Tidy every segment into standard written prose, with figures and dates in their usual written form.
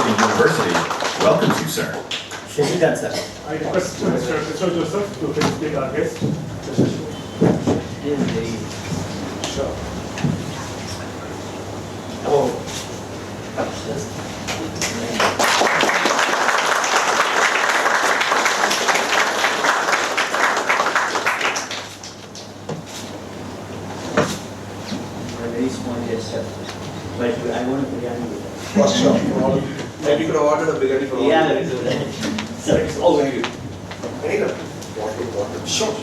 City University welcomes you, sir. Shashikanth, sir. I request Mr. Krishna Joseph to felicitate our guest. Sure. Oh. A very small gesture, but I want a biryani with that. For sure. For all of you. Maybe you could have ordered a biryani for all Yeah, of let's you. do that. Sir, Oh, thank you. I need a water. Sure.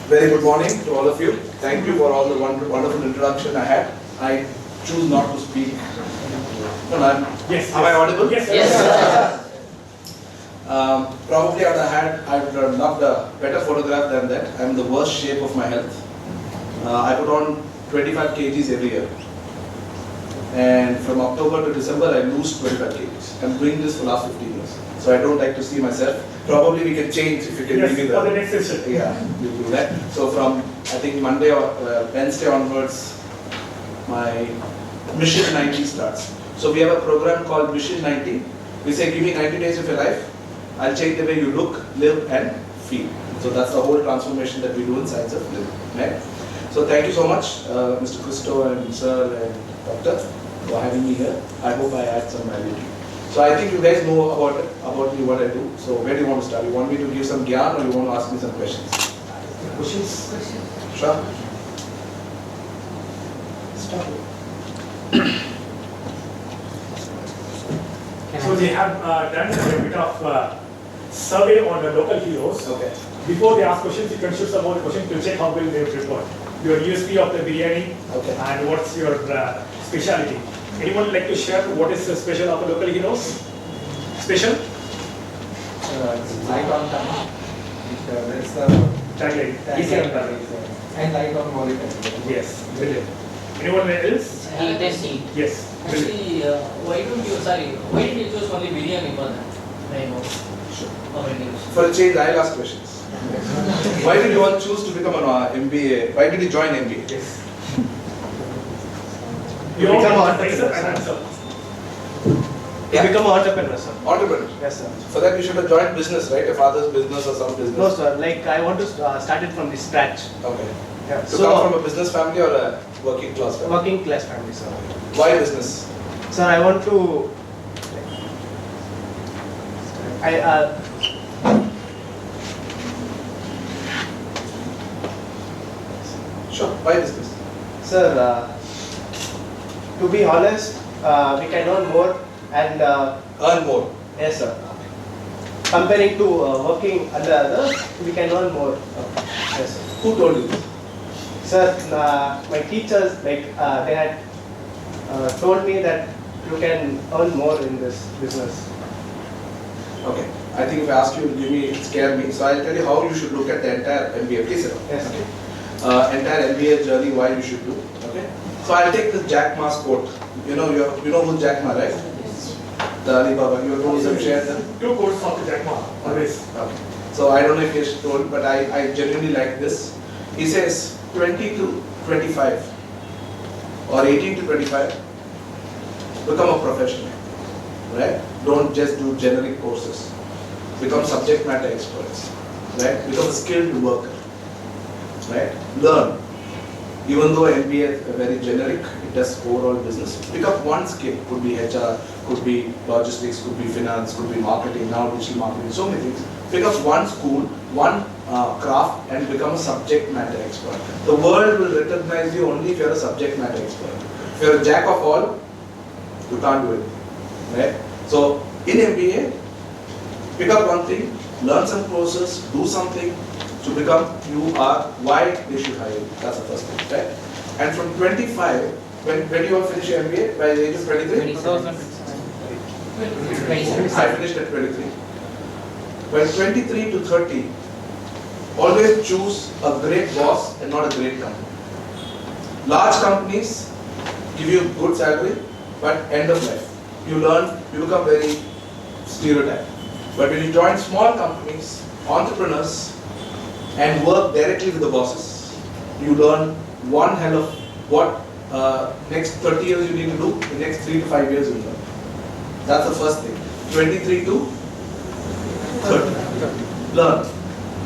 Very good morning to all of you. Thank you for all the wonderful introduction I had. I choose not to speak. No, Yes. Am I audible? Yes. Yes. Probably I would have loved a better photograph than that. I'm in the worst shape of my health. I put on 25 kgs every year. And from October to December, I lose 25 kgs. I'm doing this for the last 15 years. So I don't like to see myself. Probably we can change if you can Yes, give me for the next session. Yeah, we'll do that. So from, I think Monday or Wednesday onwards, my Mission 90 starts. So we have a program called Mission 90. We say, give me 90 days of your life. I'll change the way you look, live and feel. So that's the whole transformation that we do in Science of Living. Right? So thank you so much, Mr. Christo and Sir and Doctor, for having me here. I hope I add some value to you. So I think you guys know about me, what I do. So where do you want to start? You want me to give some gyan or you want to ask me some questions? Questions? Sure. Start. So they have done a bit of survey on the local heroes. Okay. Before they ask questions, you can shoot some more questions to check how well they have prepared. Your USP of the biryani Okay. and what's your speciality. Anyone like to share what is special of the local heroes? Special? Light on time. That's the Tagline. Easy on that. and light on monitor. Yes, brilliant. Anyone else? Testing. Yes, brilliant. Actually, why did you choose only biryani for that? I know. Sure. For a change, I'll ask questions. Why did you all choose to become an MBA? Why did you join MBA? Yes. You Become all entrepreneur, and answer. Yeah. Become an entrepreneur, sir. Entrepreneur. Yes, sir. For that, you should have joined business, right? Your father's business or some business. No, sir. Like I want to start it from the scratch. Okay. Yeah. To come from a business family or a working class family? Working class family, sir. Why business? Sir, I want to. Sure. Why business? Sir, to be honest, we can earn more and Earn more. yes, sir. Comparing to working under others, we can earn more. Yes, sir. Who told you this? Sir, my teachers they had told me that you can earn more in this business. Okay. I think if I ask you to give me, it scare me. So I'll tell you how you should look at the entire MBA. Please sit down. Yes, sir. Entire MBA journey, why you should do. Okay. So I'll take this Jack Ma's quote. You know who's Jack Ma, right? The Alibaba. You know some shares. Two quotes of the Jack Ma, always. Okay. So I don't know if he's told, but I genuinely like this. He says 20 to 25 or 18 to 25, become a professional, right? Don't just do generic courses. Become subject matter experts, right? Become a skilled worker, right? Learn. Even though MBA is very generic, it does overall business. Pick up one skill. Could be HR, could be logistics, could be finance, could be marketing, now digital marketing, so many things. Pick up one school, one craft and become a subject matter expert. The world will recognize you only if you're a subject matter expert. If you're a jack of all, you can't do it, right? So in MBA, pick up one thing, learn some courses, do something to become you are, why they should hire you. That's the first thing, right? And from 25, when do you all finish your MBA? By the age of 23? 27. I finished at 23. When 23 to 30, always choose a great boss and not a great company. Large companies give you good salary, but end of life. You learn, you become very stereotyped. But when you join small companies, entrepreneurs, and work directly with the bosses, you learn one hell of what next 30 years you need to do, the next 3 to 5 years you learn. That's the first thing. 23 to 30. Learn.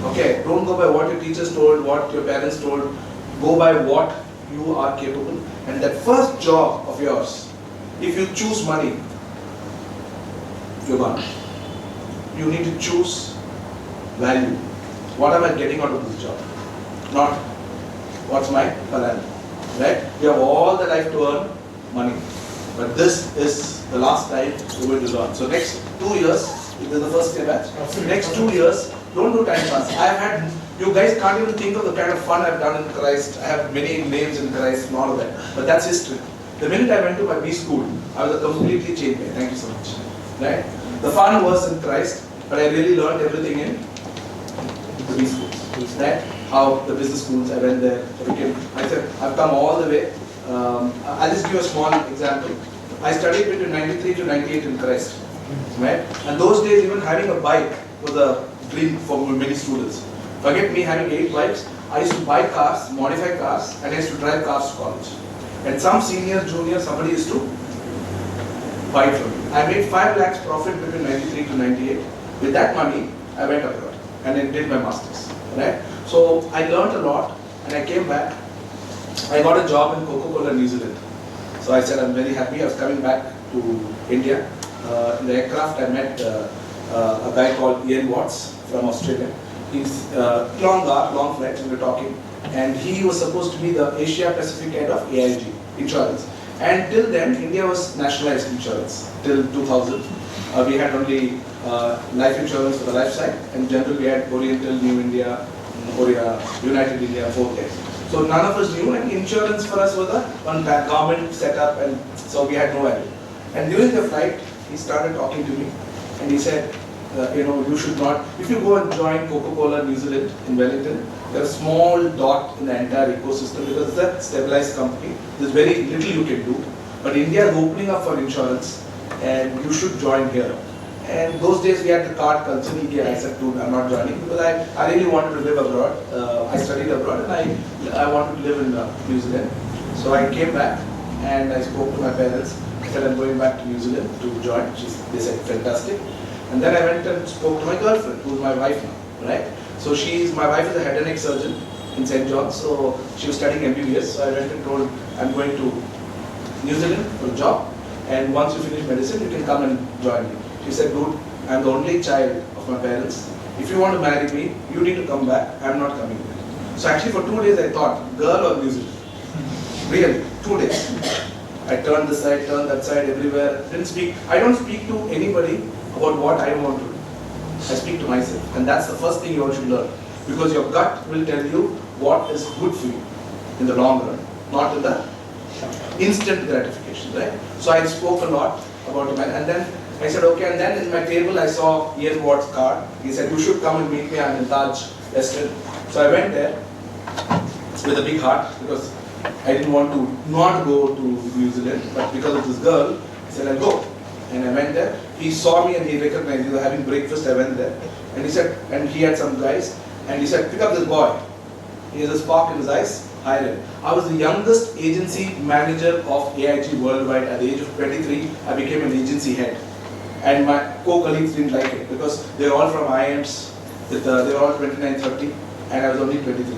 Okay, don't go by what your teachers told, what your parents told. Go by what you are capable. And that first job of yours, if you choose money, you're gone. You need to choose value. What am I getting out of this job? Not what's my palan. Right? You have all the life to earn money. But this is the last time you're going to learn. So next 2 years, this is the first year batch. Next 2 years, don't do time pass. I've had, you guys can't even think of the kind of fun I've done in Christ. I have many names in Christ and all of that. But that's history. The minute I went to my B school, I was a completely changed man. Thank you so much. Right? The fun was in Christ, but I really learned everything in the B schools. Right? How the business schools, I went there. I said, I've come all the way. I'll just give you a small example. I studied between 93 to 98 in Christ. Right? And those days, even having a bike was a dream for many students. Forget me having 8 bikes. I used to buy cars, modify cars, and I used to drive cars to college. And some senior, junior, somebody used to buy it from me. I made 5 lakhs profit between 93 to 98. With that money, I went abroad and I did my masters. Right? So I learned a lot, and I came back. I got a job in Coca-Cola, New Zealand. So I said I'm very happy. I was coming back to India. In the aircraft, I met a guy called Ian Watts from Australia. He's long flights, and we're talking. And he was supposed to be the Asia Pacific head of AIG, insurance. And till then, India was nationalized insurance. Till 2000, we had only life insurance for the life side, and generally we had Oriental, New India, United India, both there. So none of us knew, and insurance for us was a one government set up, and so we had no idea. And during the flight, he started talking to me, and he said, you should not, if you go and join Coca-Cola New Zealand in Wellington, there's a small dot in the entire ecosystem because it's a stabilized company. There's very little you can do. But India is opening up for insurance, and you should join here. And those days we had the card culture. I said, dude, I'm not joining because I really wanted to live abroad. I studied abroad, and I wanted to live in New Zealand. So I came back and I spoke to my parents. I said, I'm going back to New Zealand to join. They said, fantastic. And then I went and spoke to my girlfriend, who's my wife now, right? So my wife is a head and neck surgeon in St. John's, so she was studying MBBS. So I went and told, I'm going to New Zealand for a job, and once you finish medicine, you can come and join me. She said, dude, I'm the only child of my parents. If you want to marry me, you need to come back. I'm not coming back. So actually for 2 days I thought, girl or New Zealand? Really, 2 days. I turned this side, turned that side, everywhere. Didn't speak. I don't speak to anybody about what I want to do. I speak to myself. And that's the first thing you all should learn. Because your gut will tell you what is good for you in the long run, not in the instant gratification, right? So I spoke a lot about it, and then I said, okay, and then in my table I saw Ian Watt's card. He said, you should come and meet me, I'm in Taj, Western. So I went there with a big heart because I didn't want to not go to New Zealand, but because of this girl, he said, I'll go. And I went there. He saw me and he recognized me. We were having breakfast, I went there. And he said, and he had some guys, and he said, pick up this boy. He has a spark in his eyes, hire him. I was the youngest agency manager of AIG worldwide. At the age of 23, I became an agency head. And my co-colleagues didn't like it because they were all from IIMs. They were all 29, 30, and I was only 23.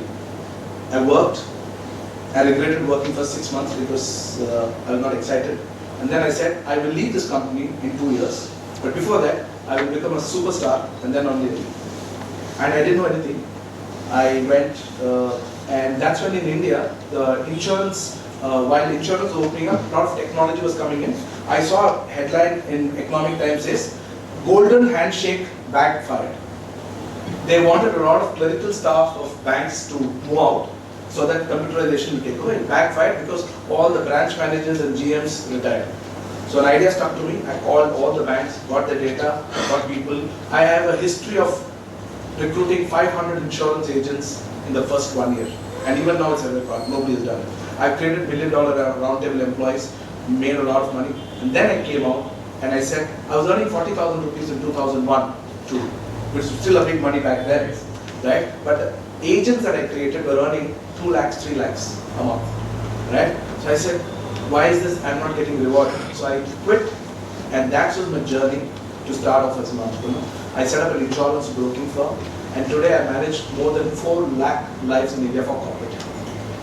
I worked. I regretted working for 6 months because I was not excited. And then I said, I will leave this company in 2 years. But before that, I will become a superstar and then only leave. And I didn't know anything. I went, and that's when in India, the insurance, while insurance was opening up, a lot of technology was coming in. I saw a headline in Economic Times says, golden handshake backfired. They wanted a lot of clerical staff of banks to move out so that computerization will take over. It backfired because all the branch managers and GMs retired. So an idea stuck to me. I called all the banks, got the data, got people. I have a history of recruiting 500 insurance agents in the first 1 year. And even now it's a record. Nobody has done it. I've created $1 million roundtable employees, made a lot of money. And then I came out and I said, I was earning 40,000 rupees in 2001, too, which was still a big money back then, right? But the agents that I created were earning 2 lakhs, 3 lakhs a month, right? So So I said, why is this? I'm not getting rewarded. So I quit, and that was my journey to start off as an entrepreneur. I set up an insurance broking firm, and today I manage more than 4 lakh lives in India for corporate.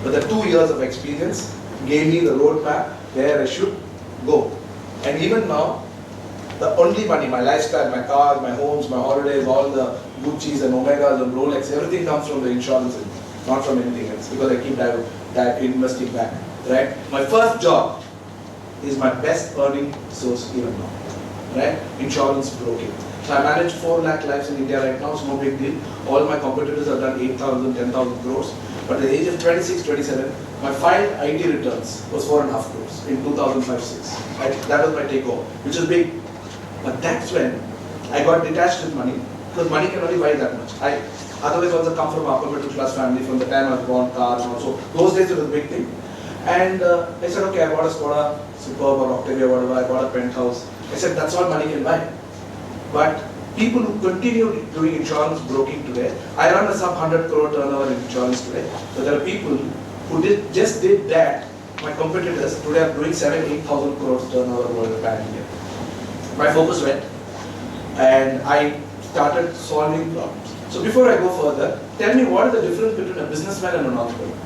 But the 2 years of experience gave me the roadmap where I should go. And even now, the only money, my lifestyle, my cars, my homes, my holidays, all the Gucci's and Omegas and Rolex, everything comes from the insurance, not from anything else, because I keep that investing back. Right? My first job is my best earning source even now. Right? Insurance broking. So I manage 4 lakh lives in India right now, it's no big deal. All my competitors have done 8,000, 10,000 crores. But at the age of 26, 27, my filed IT returns was 4.5 crores in 2005-06. Right? That was my takeover, which is big. But that's when I got detached with money, because money can only buy that much. I otherwise also come from upper middle class family from the time I was born, cars and also. Those days it was a big thing. And I said, okay, I bought a Skoda Superb or Octavia, whatever, I bought a penthouse. I said, that's all money can buy. But people who continue doing insurance broking today, I run a sub 100 crore turnover in insurance today. So there are people who just did that. My competitors today are doing 7,000-8,000 crores turnover over the pan year. My focus went, and I started solving problems. So before I go further, tell me what is the difference between a businessman and an entrepreneur?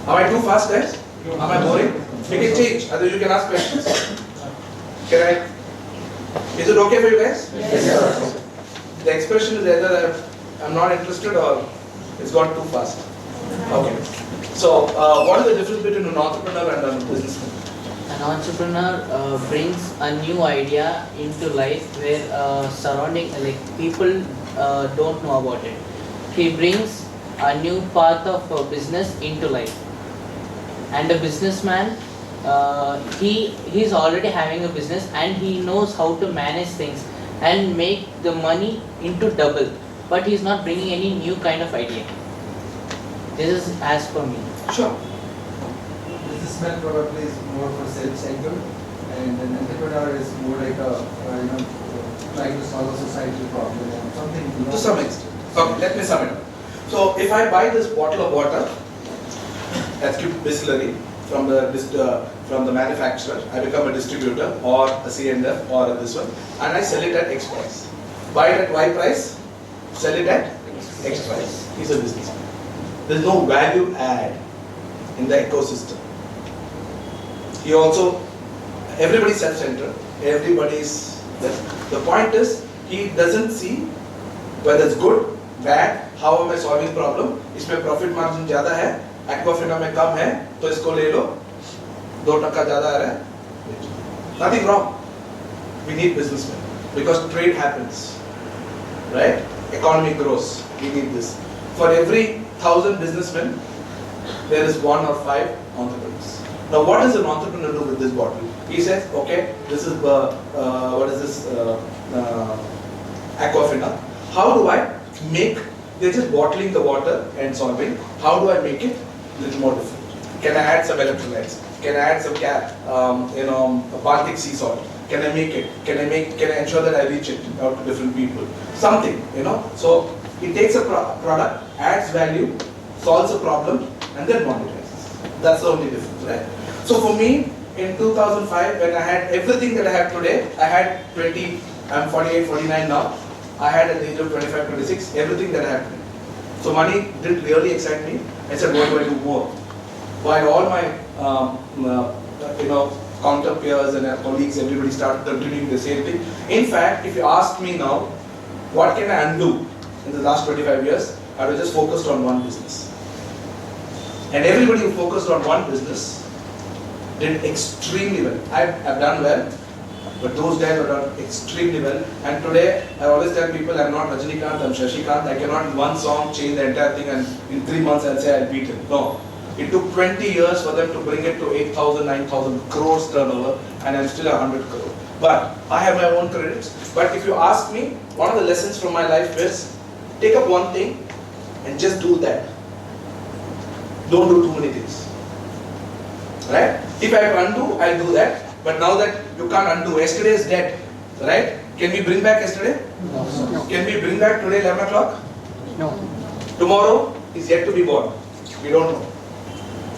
Am I too fast, guys? Am I boring? We can change. Other you can ask questions. Can I? Is it okay for you guys? Yes. The expression is either I'm not interested or it's gone too fast. Okay. So what is the difference between an entrepreneur and a businessman? An entrepreneur brings a new idea into life where surrounding, like people don't know about it. He brings a new path of business into life. And a businessman, he's already having a business and he knows how to manage things and make the money into double. But he's not bringing any new kind of idea. This is as per me. Sure. Businessman probably is more for self-centered, and an entrepreneur is more like trying to solve a societal problem or something. To some extent. Okay, let me sum it up. So if I buy this bottle of water, that's Cube Distillery from the manufacturer, I become a distributor or a C&F or this one, and I sell it at X price. Buy it at Y price, sell it at X price. He's a businessman. There's no value add in the ecosystem. He also, everybody's self-centered, everybody's, the point is, he doesn't see whether it's good, bad, how am I solving problem, इसमें profit margin ज़्यादा है, Aquafina में कम है, तो इसको ले लो, 2% ज़्यादा आ रहा है, nothing wrong. We need businessmen, because trade happens, right? Economy grows, we need this. For every 1,000 businessmen, there is 1 or 5 entrepreneurs. Now, what does an entrepreneur do with this bottle? He says, okay, this is what is this Aquafina. How do I make? They're just bottling the water and solving. How do I make it a little more different? Can I add some electrolytes? Can I add some Baltic sea salt? Can I make it? Can I ensure that I reach it out to different people? Something, So it takes a product, adds value, solves a problem, and then monetizes. That's the only difference, right? So for me, in 2005, when I had everything that I have today, I had 20, I'm 48, 49 now. I had at the age of 25, 26, everything that I have today. So money didn't really excite me. I said, what do I do more? While all my, counter peers and colleagues, everybody started continuing the same thing. In fact, if you ask me now, what can I undo in the last 25 years? I was just focused on one business. And everybody who focused on one business did extremely well. I've done well, but those guys have done extremely well. And today, I always tell people, I'm not Rajinikanth, I'm Shashikanth. I cannot in one song change the entire thing and in 3 months I'll say I'll beat him. No. It took 20 years for them to bring it to 8,000, 9,000 crores turnover, and I'm still 100 crore. But I have my own credits. But if you ask me, one of the lessons from my life is, take up one thing and just do that. Don't do too many things. Right? If I undo, I'll do that. But now that you can't undo, yesterday is dead. Right? Can we bring back yesterday? No. Can we bring back today 11 o'clock? No. Tomorrow is yet to be born. We don't know.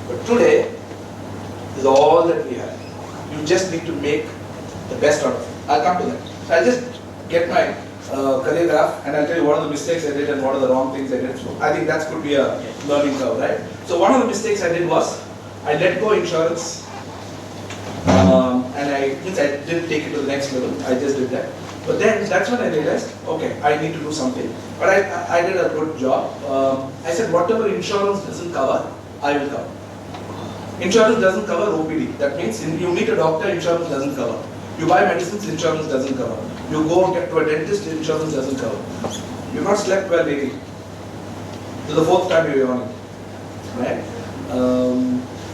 But today is all that we have. You just need to make the best out of it. I'll come to that. So I'll just get my career graph and I'll tell you what are the mistakes I did and what are the wrong things I did. So I think that could be a learning curve, right? So one of the mistakes I did was I let go insurance and I didn't take it to the next level. I just did that. But then that's when I realized, okay, I need to do something. But I did a good job. I said whatever insurance doesn't cover, I will cover. Insurance doesn't cover OPD. That means you meet a doctor, insurance doesn't cover. You buy medicines, insurance doesn't cover. You go get to a dentist, insurance doesn't cover. You've not slept well lately. This is the fourth time you're yawning, right?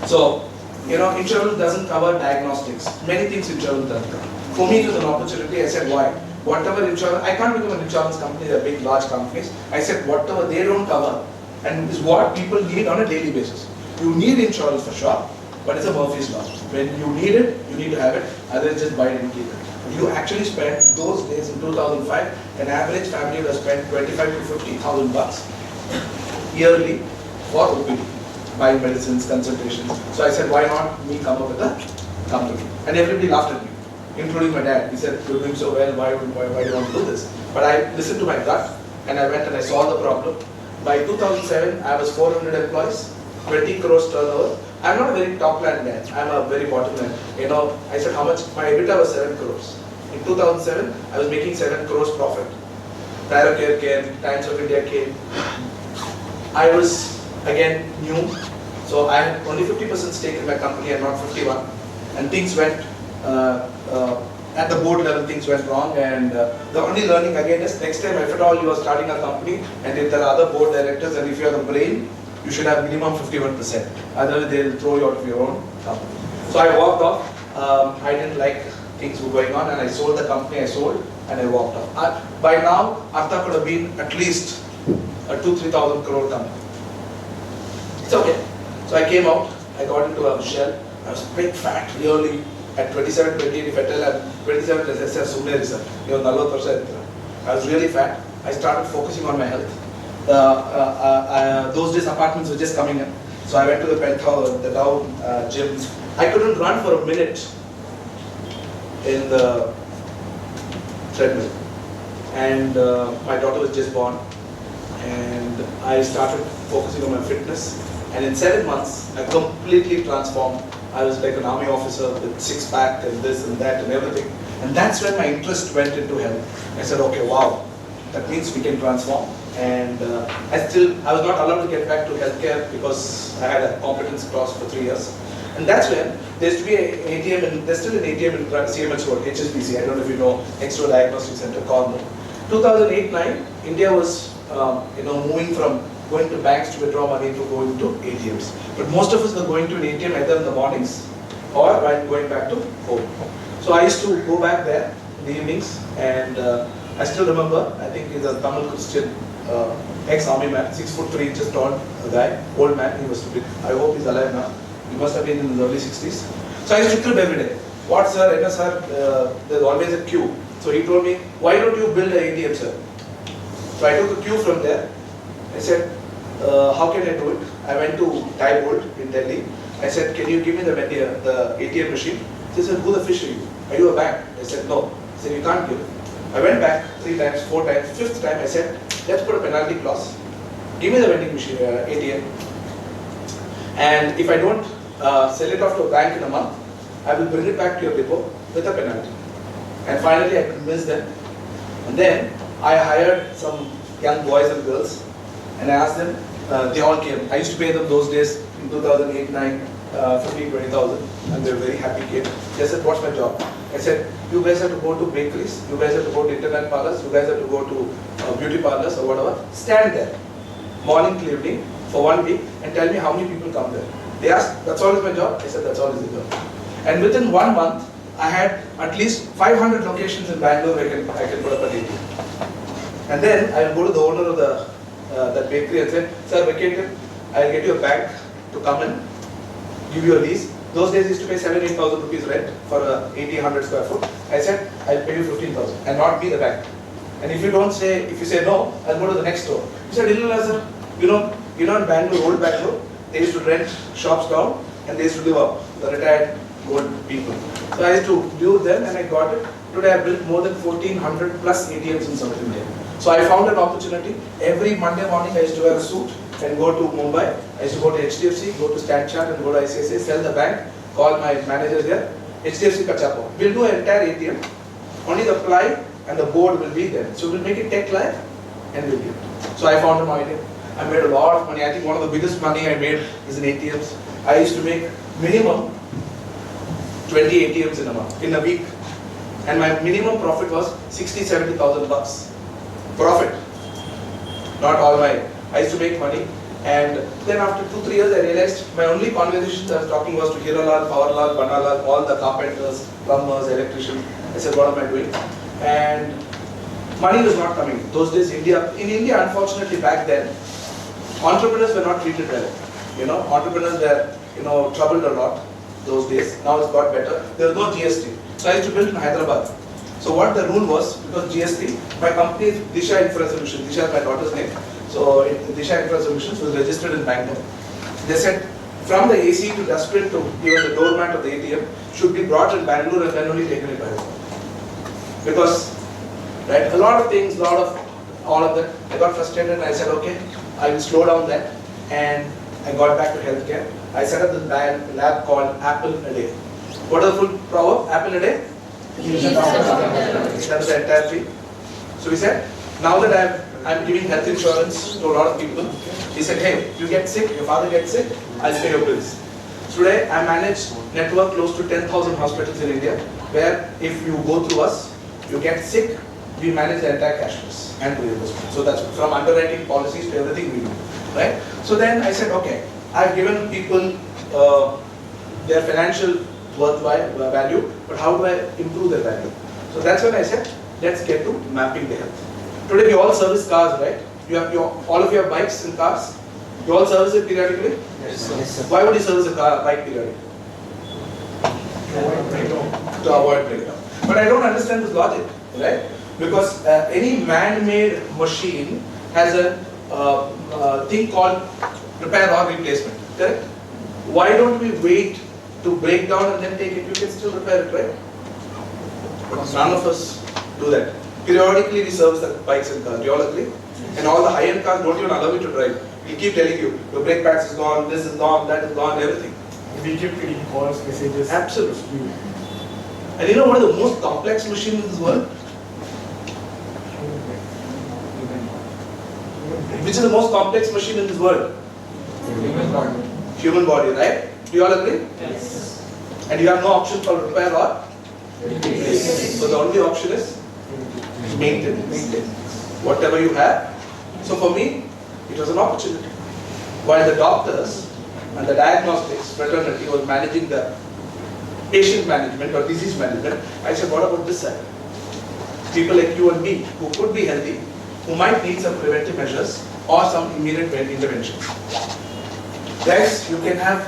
So, insurance doesn't cover diagnostics. Many things insurance doesn't cover. For me, it was an opportunity. I said, why? Whatever insurance, I can't become an insurance company, they're big, large companies. I said, whatever they don't cover, and is what people need on a daily basis. You need insurance for sure, but it's a Murphy's Law. When you need it, you need to have it, otherwise just buy it and keep it. You actually spent those days in 2005, an average family would have spent 25 to 50,000 bucks yearly for OPD, buying medicines, consultations. So I said, why not me come up with a company? And everybody laughed at me, including my dad. He said, you're doing so well, why do you want to do this? But I listened to my gut, and I went and I solved the problem. By 2007, I was 400 employees, 20 crores turnover. I'm not a very top line man, I'm a very bottom line. I said how much, my EBITDA was 7 crores. In 2007, I was making 7 crores profit. Tyrocare came, Times of India came. I was, again, new. So I had only 50% stake in my company and not 51. And things went, at the board level, things went wrong. And the only learning again is next time, if at all you are starting a company and if there are other board directors and if you are the brain, you should have minimum 51%. Otherwise, they'll throw you out of your own company. So I walked off. I didn't like things were going on and I sold the company, I sold and I walked off. By now, Artha could have been at least a 2,000-3,000 crore company. It's okay. So I came out, I got into a shell. I was big, fat, really. At 27, 28, if I tell I'm 27, I was really fat. I started focusing on my health. Those days apartments were just coming in. So I went to the penthouse, the down gym. I couldn't run for a minute in the treadmill. And my daughter was just born. And I started focusing on my fitness. And in 7 months, I completely transformed. I was like an army officer with six-pack and this and that and everything. And that's when my interest went into health. I said, okay, wow, that means we can transform. And I was not allowed to get back to healthcare because I had a competence clause for 3 years. And that's when there used to be an ATM, and there's still an ATM in CMH Road, HSBC, I don't know if you know, Extra Diagnostic Center, Cornwall. 2008-9, India was moving from going to banks to withdraw money to going to ATMs. But most of us were going to an ATM either in the mornings or while going back to home. So I used to go back there in the evenings, and I still remember, I think he's a Tamil Christian ex-army man, 6'3", just tall guy, old man, he was stupid. I hope he's alive now. He must have been in his early 60s. So I used to trip every day. What sir, sir, there's always a queue. So he told me, why don't you build an ATM, sir? So I took a queue from there. I said, how can I do it? I went to Thai Bolt in Delhi. I said, can you give me the ATM machine? He said, who the fish are you? Are you a bank? I said, no. He said, you can't give it. I went back 3 times, 4 times, 5th time I said, let's put a penalty clause. Give me the vending machine, ATM. And if I don't sell it off to a bank in a month, I will bring it back to your depot with a penalty. And finally I convinced them. And then I hired some young boys and girls and I asked them, they all came. I used to pay them those days in 2008, 9, 15, 20,000, and they were very happy kids. They said, what's my job? I said, you guys have to go to bakeries, you guys have to go to internet parlors, you guys have to go to beauty parlors or whatever. Stand there, morning till evening, for 1 week, and tell me how many people come there. They asked, that's all is my job? I said, that's all is the job. And within 1 month, I had at least 500 locations in Bangalore where I can put up an ATM. And then I will go to the owner of that bakery and say, sir, vacated, I'll get you a bank to come in, give you a lease. Those days I used to pay 7,000-8,000 rupees rent for a 80-100 square foot. I said, I'll pay you 15,000 and not be the bank. And if you say no, I'll go to the next store. He said, sir, you know in Bangalore, old Bangalore, they used to rent shops down and they used to live up, the retired old people. So I used to live with them and I got it. Today I built more than 1400 plus ATMs in South India. So I found an opportunity. Every Monday morning I used to wear a suit and go to Mumbai. I used to go to HDFC, go to StatChart and go to ICICI, sell the bank, call my manager there, HDFC Kachapo. We'll do an entire ATM, only the ply and the board will be there. So we'll make it tech live and we'll do it. So I found an idea. I made a lot of money. I think one of the biggest money I made is in ATMs. I used to make minimum 20 ATMs in a week. And my minimum profit was 60-70,000 bucks. Profit. Not all my, I used to make money. And then after 2-3 years I realized my only conversations I was talking was to Hirolal, Powerlal, Banalal, all the carpenters, plumbers, electricians. I said, what am I doing? And money was not coming. Those days in India, unfortunately back then, entrepreneurs were not treated well. Entrepreneurs were, troubled a lot those days. Now it's got better. There was no GST. So I used to build in Hyderabad. So what the rule was, because GST, my company is Disha Infra Solutions. Disha is my daughter's name. So Disha Infra Solutions was registered in Bangalore. They said from the AC to dustbin to even the doormat of the ATM should be brought in Bangalore and then only taken in Hyderabad. Because a lot of things, all of that, I got frustrated and I said, okay, I will slow down that, and I got back to healthcare. I set up this lab called Apple a Day. What is the full proverb? Apple a day? That's the entire thing. So he said, now that I'm giving health insurance to a lot of people, he said, hey, you get sick, your father gets sick, I'll pay your bills. So today I manage network close to 10,000 hospitals in India, where if you go through us, you get sick, we manage the entire cashless and reimbursement. So that's from underwriting policies to everything we do, right? So then I said, okay, I've given people their financial worthwhile value, but how do I improve their value? So that's when I said, let's get to mapping the health. Today we all service cars, right? All of you have bikes and cars. You all service it periodically? Yes, sir. Why would you service a bike periodically? To avoid breakdown. But I don't understand this logic, right? Because any man-made machine has a thing called repair or replacement, correct? Why don't we wait to break down and then take it? You can still repair it, right? But none of us do that. Periodically we service the bikes and cars. Do you all agree? And all the high-end cars don't even allow you to drive. We'll keep telling you, your brake pads is gone, this is gone, that is gone, everything. We keep getting calls, messages. Absolutely. And you know what is the most complex machine in this world? Which is the most complex machine in this world? Human body, right? Do you all agree? Yes. And you have no option for repair or replace. So the only option is maintenance. Whatever you have. So for me, it was an opportunity. While the doctors and the diagnostics fraternity was managing the patient management or disease management, I said, what about this side? People like you and me who could be healthy, who might need some preventive measures or some immediate interventions. Guys, you have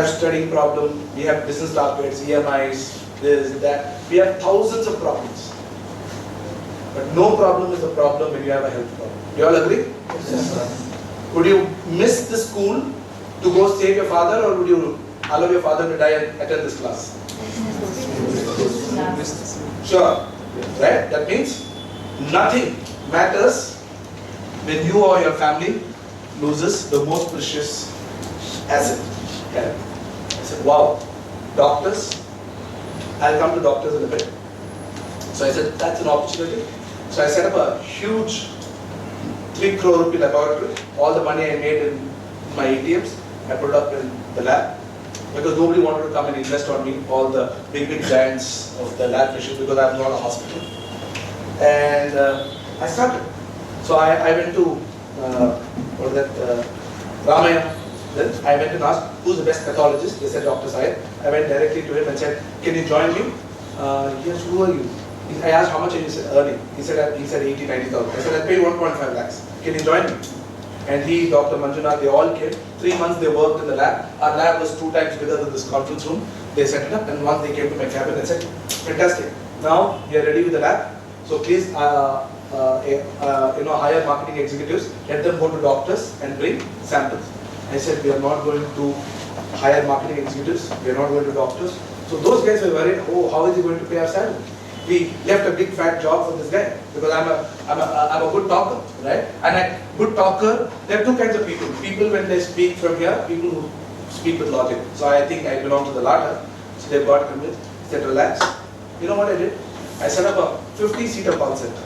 studying problem, we have business targets, EMIs, this, that. We have thousands of problems. But no problem is a problem when you have a health problem. Do you all agree? Yes, sir. Would you miss the school to go save your father, or would you allow your father to die and attend this class? Sure. Right? That means nothing matters when you or your family loses the most precious asset. Okay. I said, wow, doctors, I'll come to doctors in a bit. So I said, that's an opportunity. So I set up a huge 3 crore rupee laboratory. All the money I made in my ATMs, I put up in the lab. Because nobody wanted to come and invest on me, all the big giants of the lab machines, because I'm not a hospital. And I started. So I went to, Ramaya. Then I went and asked, who's the best pathologist? They said, Dr. Syed. I went directly to him and said, can you join me? Yes, who are you? I asked how much are you earning? He said 80, 90,000. I said, I'll pay 1.5 lakhs. Can you join me? And he, Dr. Manjunath, they all came. 3 months they worked in the lab. Our lab was 2 times bigger than this conference room. They set it up, and once they came to my cabin and said, fantastic. Now we are ready with the lab. So please hire marketing executives, let them go to doctors and bring samples. I said, we are not going to hire marketing executives, we are not going to doctors. So those guys were worried, oh, how is he going to pay our salary? We left a big fat job for this guy because I'm a good talker, right? And a good talker, there are two kinds of people. People when they speak from here, people who speak with logic. So I think I belong to the latter. So they got convinced, said relax. You know what I did? I set up a 50-seater call center.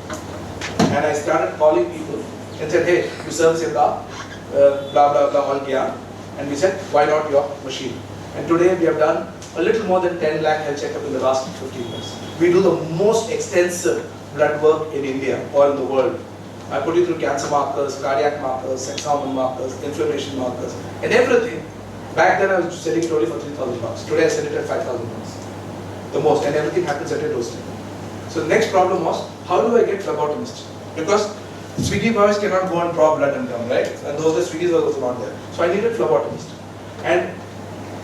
And I started calling people and said, hey, you service your car, blah, blah, blah, all kiya. And we said, why not your machine? And today we have done a little more than 10 lakh health checkup in the last 15 years. We do the most extensive blood work in India or in the world. I put you through cancer markers, cardiac markers, sex hormone markers, inflammation markers, and everything. Back then I was selling it only for 3,000 bucks. Today I sell it at 5,000 bucks. The most, and everything happens at a doorstep. So the next problem was, how do I get phlebotomist? Because Swiggy boys cannot go and draw blood and come, right? And those the Swiggy boys were not there. So I needed phlebotomist. And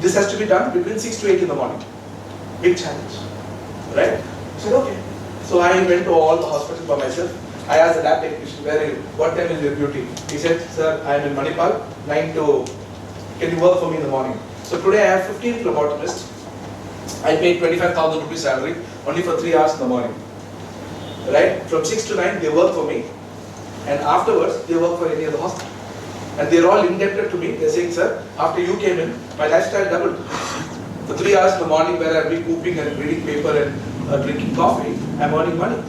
this has to be done between 6 to 8 in the morning. Big challenge, right? I said, okay. So I went to all the hospitals by myself. I asked the lab technician, where are you? What time is your duty? He said, sir, I am in Manipal, 9 to, can you work for me in the morning? So today I have 15 phlebotomists. I paid 25,000 rupees salary only for 3 hours in the morning. Right? From 6 to 9 they work for me, and afterwards they work for any other hospital. And they're all indebted to me. They're saying, sir, after you came in, my lifestyle doubled. For 3 hours in the morning where I'll be pooping and reading paper and drinking coffee, I'm earning money.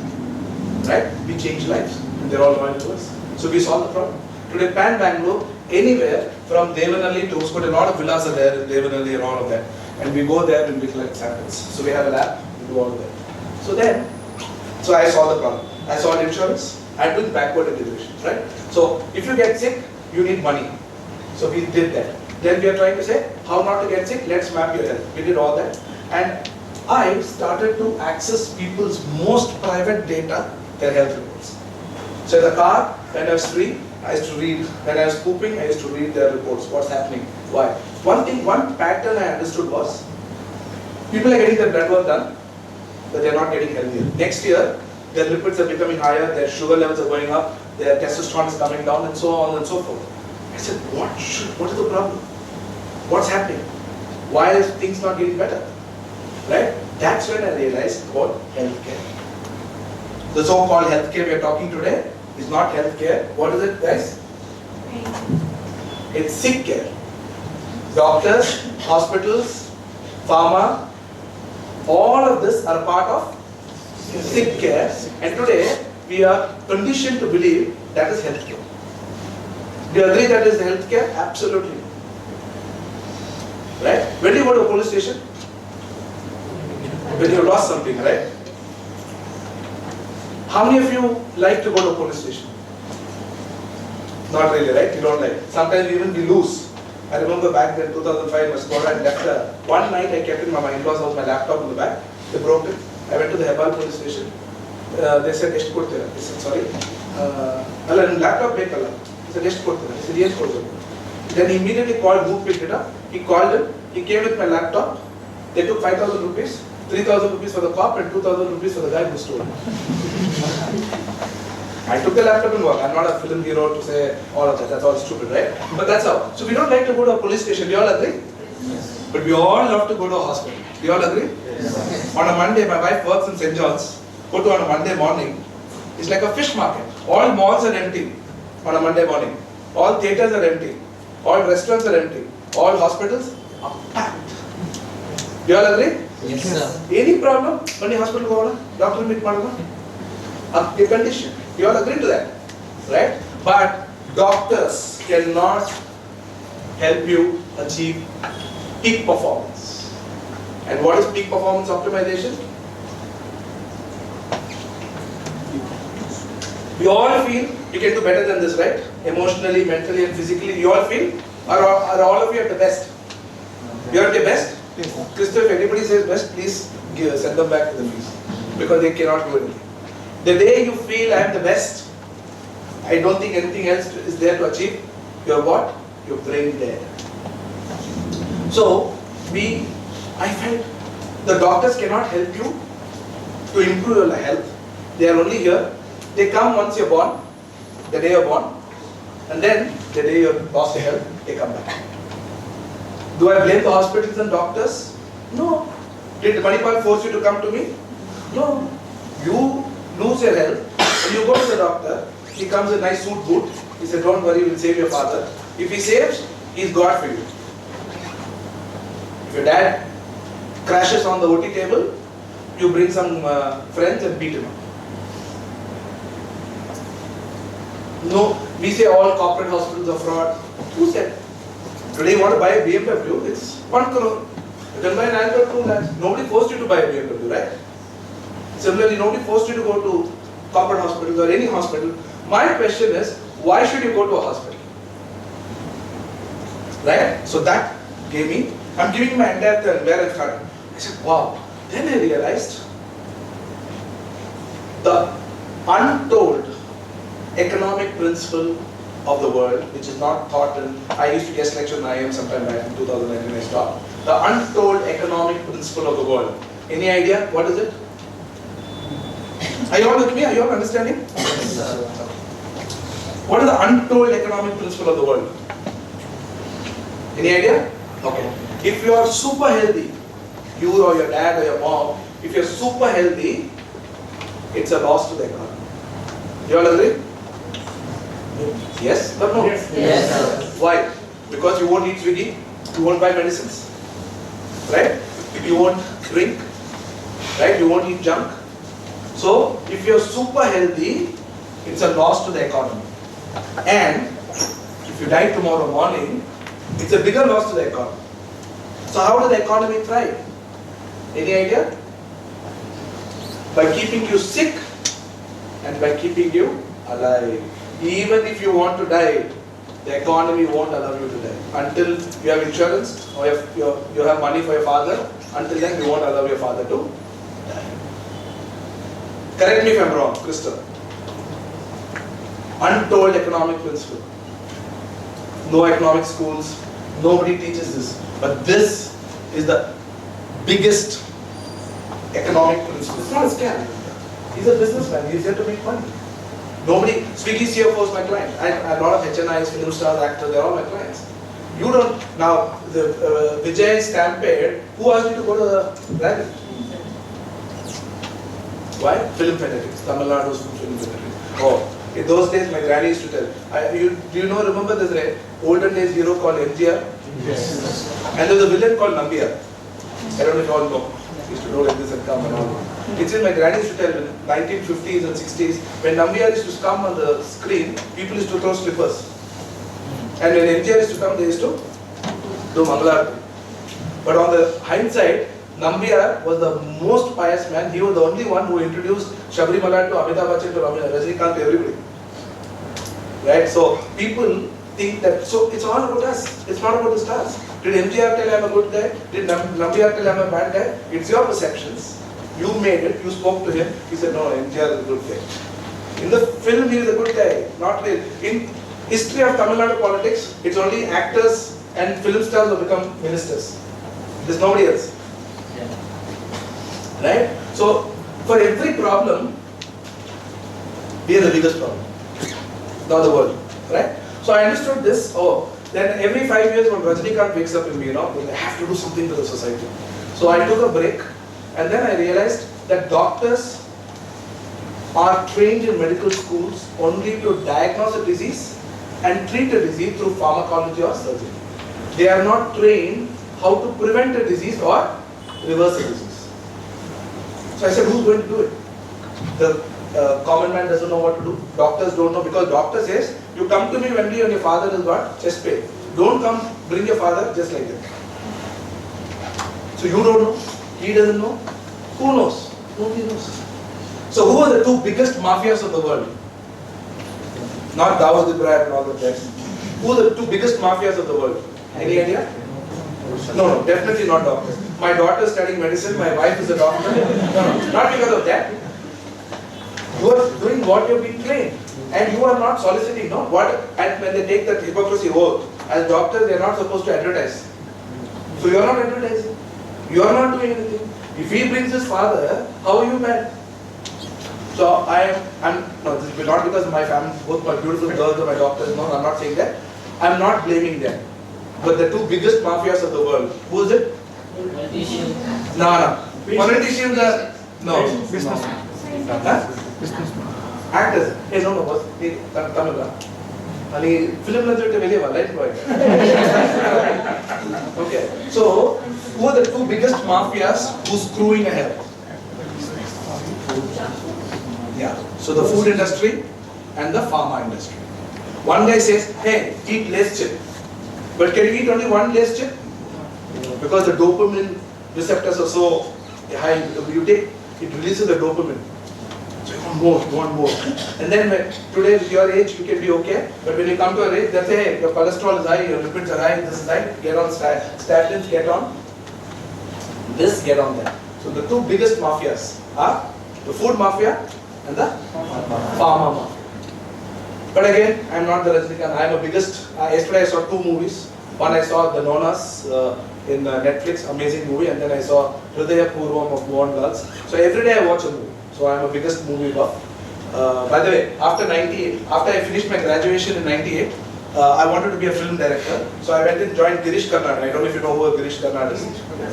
Right? We change lives, and they're all loyal to us. So we solve the problem. Today, Pan Bangalore, anywhere from Devanalli to Uskot, a lot of villas are there in Devanalli and all of that. And we go there and we collect samples. So we have a lab, we do all of that. So I solved the problem. I solved insurance, I do backward integration, right? So if you get sick, you need money. So we did that. Then we are trying to say, how not to get sick, let's map your health. We did all that. And I started to access people's most private data, their health reports. So in the car, when I was free, I used to read. When I was pooping, I used to read their reports, what's happening, why. One pattern I understood was, people are getting their blood work done, but they're not getting healthier. Next year, their lipids are becoming higher, their sugar levels are going up, their testosterone is coming down, and so on and so forth. I said, what is the problem? What's happening? Why is things not getting better? Right? That's when I realized about healthcare. The so-called healthcare we are talking today is not healthcare. What is it, guys? It's sick care. Doctors, hospitals, pharma, all of this are a part of sick care. And today, we are conditioned to believe that is healthcare. Do you agree that is healthcare? Absolutely. Right? When do you go to a police station? When you lost something, right? How many of you like to go to a police station? Not really, right? You don't like. Sometimes even we lose. I remember back then, 2005, my squad had left. One night I kept in my in-laws house my laptop in the back. They broke it. I went to the Hebal police station. They said, "ಎಷ್ಟು ಕೊಡ್ತೀರಾ?" I said, "Sorry." ಅಲ್ಲ ನಿಮ್ಮ laptop ಬೇಕಲ್ಲ. He said, "ಎಷ್ಟು ಕೊಡ್ತೀರಾ?" I said, "Yes, ಕೊಡ್ತೀನಿ." Then he immediately called, who picked it up. He called him. He came with my laptop. They took 5,000 rupees, 3,000 rupees for the cop, and 2,000 rupees for the guy who stole it. I took the laptop and work. I'm not a film hero to say all of that. That's all stupid, right? But that's how. So we don't like to go to a police station. We all agree? Yes. But we all love to go to a hospital. Do you all agree? Yes. On a Monday, my wife works in St. John's. Go to on a Monday morning. It's like a fish market. All malls are empty on a Monday morning. All theatres are empty. All restaurants are empty. All hospitals are packed. Do you all agree? Yes, sir. Any problem? When you hospital go, doctor meet madam. Your condition. You all agree to that, right? But doctors cannot help you achieve peak performance. And what is peak performance optimization? We all feel we can do better than this, right? Emotionally, mentally, and physically. You all feel? Are all of you at the best? You are at your best? Christopher, if anybody says best, please send them back to the fees. Because they cannot do anything. The day you feel I am the best, I don't think anything else is there to achieve, you're what? You're brain dead. So, I felt the doctors cannot help you to improve your health. They are only here They come once you're born, the day you're born, and then the day you're lost your health, they come back. Do I blame the hospitals and doctors? No. Did Manipal force you to come to me? No. You lose your health, and you go to the doctor, he comes in a nice suit boot, he said, don't worry, we'll save your father. If he saves, he's God for you. If your dad crashes on the OT table, you bring some friends and beat him up. No, we say all corporate hospitals are fraud. Who said? Today you want to buy a BMW, it's 1 crore. You can buy an Android 2 lakhs. Nobody forced you to buy a BMW, right? Similarly, nobody forced you to go to corporate hospitals or any hospital. My question is, why should you go to a hospital? Right? So that gave me, I'm giving you my entire turn where I started. I said, wow. Then I realized the untold economic principle of the world, which is not taught in, I used to guest lecture in IIM sometime back in 2019 I stopped. The untold economic principle of the world. Any idea? What is it? Are you all with me? Are you all understanding? What is the untold economic principle of the world? Any idea? Okay. If you are super healthy, you or your dad or your mom, if you're super healthy, it's a loss to the economy. You all agree? Yes or no? Yes. Yes. Why? Because you won't eat Swiggy, you won't buy medicines, right? You won't drink, right? You won't eat junk. So, if you're super healthy, it's a loss to the economy. And if you die tomorrow morning, it's a bigger loss to the economy. So, how does the economy thrive? Any idea? By keeping you sick and by keeping you alive. Even if you want to die, the economy won't allow you to die. Until you have insurance or you have money for your father, until then you won't allow your father to die. Correct me if I'm wrong, Crystal. Untold economic principle. No economic schools, nobody teaches this. But this is the biggest economic principle. It's not a scam. He's a businessman, he's here to make money. Nobody, Swiggy CFO is my client. A lot of HNIs, film stars, actors, they're all my clients. You don't, now, the Vijay Stampede, who asked you to go to the rally? Why? Film fanatics. Tamil Nadu's film fanatics. Oh, in those days my granny used to tell. Do you know, remember this olden days hero called MGR? Yes. And there was a villain called Nambiar. I don't know if you all know. He used to go like this and come and all. It's in my granny used to tell in 1950s and 60s, when Nambiar used to come on the screen, people used to throw slippers. And when MGR used to come, they used to do Mangalarti. But on the hindsight, Nambiar was the most pious man. He was the only one who introduced Shabrimala to Amitabh Bachchan to Rajinikanth to everybody. Right? So people think that, so it's all about us. It's not about the stars. Did MGR tell I'm a good guy? Did Nambiar tell I'm a bad guy? It's your perceptions. You made it, you spoke to him, he said, no, MGR is a good guy. In the film, he is a good guy, not real. In history of Tamil Nadu politics, it's only actors and film stars who become ministers. There's nobody else. Right? So, for every problem, we are the biggest problem. Not the world. Right? So I understood this, then every 5 years when Rajinikanth wakes up in me, I have to do something to the society. So I took a break. And then I realized that doctors are trained in medical schools only to diagnose a disease and treat a disease through pharmacology or surgery. They are not trained how to prevent a disease or reverse a disease. So I said, who's going to do it? The common man doesn't know what to do. Doctors don't know, because doctor says, you come to me when your father has got chest pain. Don't come, bring your father just like that. So you don't know. He doesn't know. Who knows? Nobody knows. So who are the two biggest mafias of the world? Not Dawood Ibrahim and all of that. Who are the two biggest mafias of the world? Any idea? No, definitely not doctors. My daughter is studying medicine, my wife is a doctor. No, not because of that. You are doing what you have been trained. And you are not soliciting, no? And when they take that hypocrisy oath, as doctors they are not supposed to advertise. So you are not advertising. You are not doing anything. If he brings his father, how are you mad? So no, this is not because of my family, both my beautiful girls are my doctors, no, I'm not saying that. I'm not blaming them. But the two biggest mafias of the world, who is it? No. Politicians are, no. Huh? Actors. Hey, no, what's Tamil? Ali, film right? Okay. So, who are the two biggest mafias who's screwing ahead? Yeah. So the food industry and the pharma industry. One guy says, hey, eat less chip. But can you eat only one less chip? Because the dopamine receptors are so high, you take, it releases the dopamine. So you want more. And then today with your age, you can be okay. But when you come to a age, they say, hey, your cholesterol is high, your lipids are high, this is high, get on statins, get on this, get on that. So the two biggest mafias are the food mafia and the pharma mafia. But again, I'm not the Rajinikanth. I'm a biggest. Yesterday I saw two movies. One I saw The Nonas in Netflix, amazing movie, and then I saw Hridaya Purvam of Born Girls. So every day I watch a movie. So I'm a biggest movie buff. By the way, after I finished my graduation in '98, I wanted to be a film director. So I went and joined Girish Karnad. I don't know if you know who Girish Karnad is.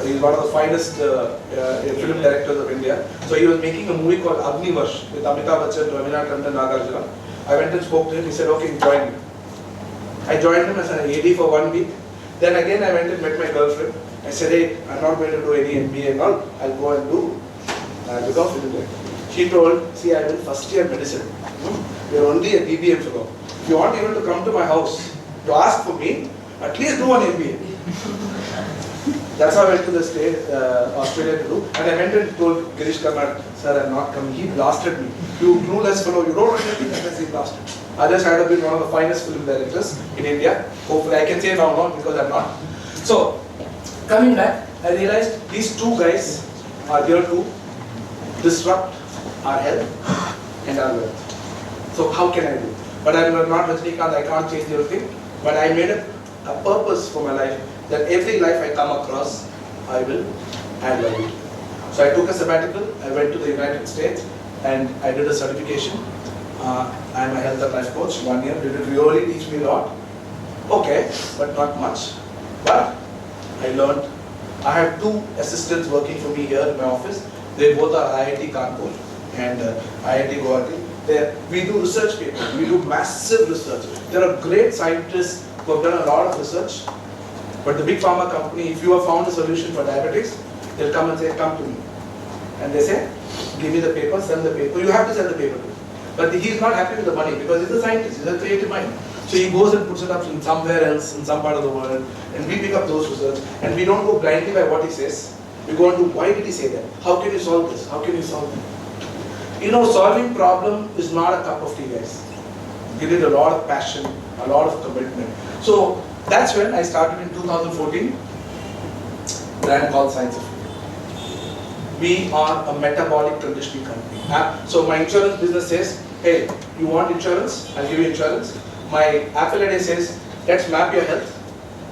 He's one of the finest film directors of India. So he was making a movie called Agnivash with Amitabh Bachchan, Ravina Tandon, Nagarjuna. I went and spoke to him. He said, okay, join me. I joined him as an AD for 1 week. Then again I went and met my girlfriend. I said, hey, I'm not going to do any MBA and all. I'll go and become film director. She told, see, I'm in first year medicine. You're only a BBM fellow. If you want even to come to my house to ask for me, at least do an MBA. That's how I went to the state, Australia to do. And I went and told Girish Karnad, sir, I'm not coming. He blasted me. You clueless fellow, you don't know anything unless he blasted. Others had been one of the finest film directors in India. Hopefully I can say now not because I'm not. So, coming back, I realized these two guys are here to disrupt our health and our wealth. So how can I do? But I'm not Rajinikanth, I can't change everything. But I made a purpose for my life that every life I come across, I will add value to. So I took a sabbatical, I went to the United States and I did a certification. I'm a health and life coach, 1 year. Did it really teach me a lot? Okay, but not much. But I learned. I have two assistants working for me here in my office. They both are IIT Kanpur and IIT Guwahati. We do research papers, we do massive research. There are great scientists who have done a lot of research. But the big pharma company, if you have found a solution for diabetics, they'll come and say, come to me. And they say, give me the paper, send the paper. You have to send the paper to him. But he's not happy with the money because he's a scientist, he's a creative mind. So he goes and puts it up in somewhere else, in some part of the world, and we pick up those research. And we don't go blindly by what he says. We go into why did he say that? How can you solve this? How can you solve that? You know, solving problem is not a cup of tea, guys. You need a lot of passion, a lot of commitment. So that's when I started in 2014, brand called Science of Food. We are a metabolic conditioning company. So my insurance business says, hey, you want insurance? I'll give you insurance. My affiliate says, let's map your health.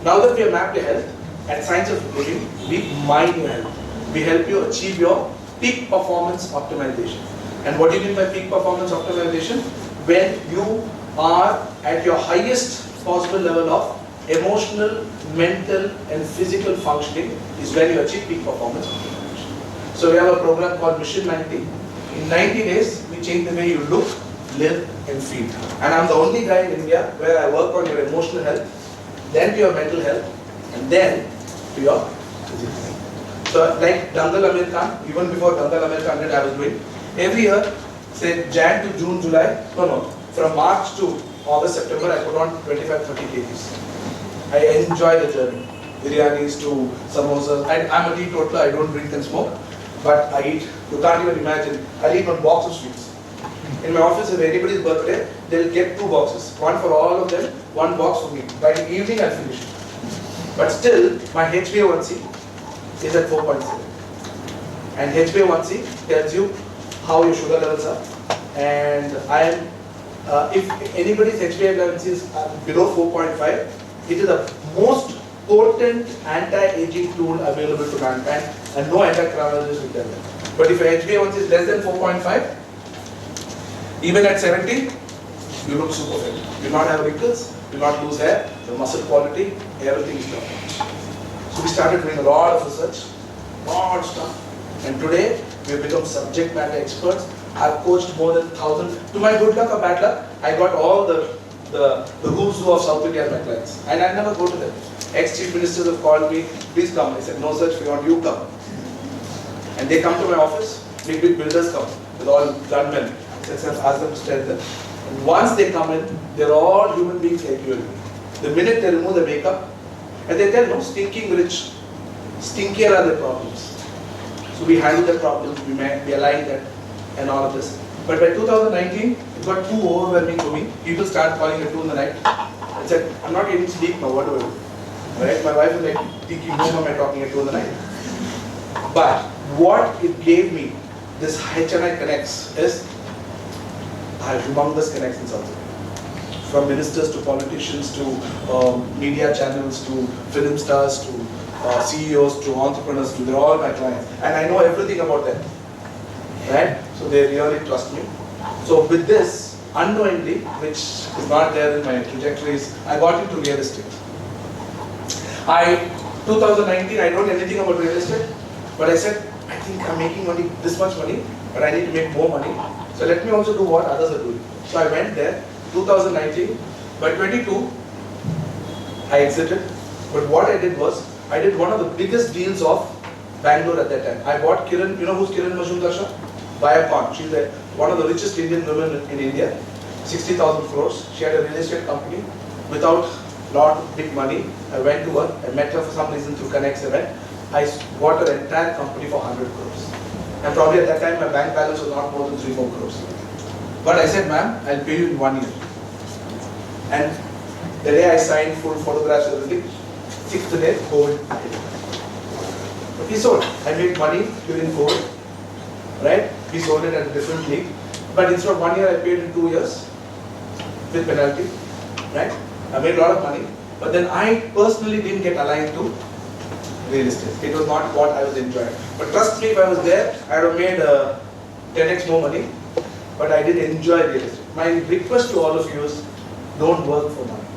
Now that we have mapped your health, at Science of Living, we mine your health. We help you achieve your peak performance optimization. And what do you mean by peak performance optimization? When you are at your highest possible level of emotional, mental and physical functioning is when you achieve peak performance optimization. So we have a program called Mission 90. In 90 days, we change the way you look, live and feel. And I'm the only guy in India where I work on your emotional health, then to your mental health and then to your physical health. So like Dangal Amir Khan, even before Dangal Amir Khan did, I was doing every year, say Jan to June, July, from March to August, September, I put on 25-30 kgs. I enjoy the journey. Biryanis to samosas. I'm a teetotaler, I don't drink and smoke, but I eat. You can't even imagine. I eat one box of sweets. In my office, if anybody's birthday, they'll get 2 boxes. One for all of them, 1 box for me. By the evening, I'll finish it. But still, my HbA1c is at 4.7. And HbA1c tells you how your sugar levels are. And if anybody's HbA1c is below 4.5, it is the most potent anti-aging tool available to mankind, and no endocrinologist will tell them. But if your HbA1c is less than 4.5, Even at 70, you look super fit. You will not have wrinkles, you will not lose hair, the muscle quality, everything is perfect. So we started doing a lot of research, lot of stuff. And today, we have become subject matter experts. I've coached more than 1,000. To my good luck or bad luck, I got all the who's who of South India as my clients. And I never go to them. Ex-chief ministers have called me, please come. I said, no such, we want you come. And they come to my office, big builders come, with all gunmen. I said, ask them to stay there. And once they come in, they're all human beings like you and me. The minute they remove the makeup, and they tell, no, stinking rich. Stinkier are the problems. So we handle the problems, we align that, and all of this. But by 2019, it got too overwhelming for me. People start calling at 2 in the night. I said, I'm not getting sleep now, what do I do? Right? My wife was like, thinking, whom am I talking at 2 in the night? But what it gave me, this HNI connects, is I have humongous connects in South India. From ministers to politicians to media channels to film stars to CEOs to entrepreneurs to, they're all my clients. And I know everything about them. Right? So they really trust me. So with this, unknowingly, which is not there in my trajectories, I got into real estate. 2019, I don't know anything about real estate, but I said, I think I'm making only this much money, but I need to make more money. So let me also do what others are doing. So I went there, 2019, by 22, I exited. But what I did was, I did one of the biggest deals of Bangalore at that time. I bought Kiran, you know who's Kiran Majumdar Shah? Biocon. She's one of the richest Indian women in India. 60,000 crores. She had a real estate company without lot of big money. I went to her, I met her for some reason through Connect's event. I bought her entire company for 100 crores. And probably at that time my bank balance was not more than 3-4 crores. But I said, ma'am, I'll pay you in 1 year. And the day I signed, full photographs, everything, 6th day, COVID. But we sold. I made money during COVID, right? We sold it at a different league. But instead of 1 year, I paid in 2 years with penalty, right? I made a lot of money. But then I personally didn't get aligned to real estate. It was not what I was enjoying. But trust me, if I was there, I would have made 10x more money. But I did enjoy real estate. My request to all of you is, don't work for money.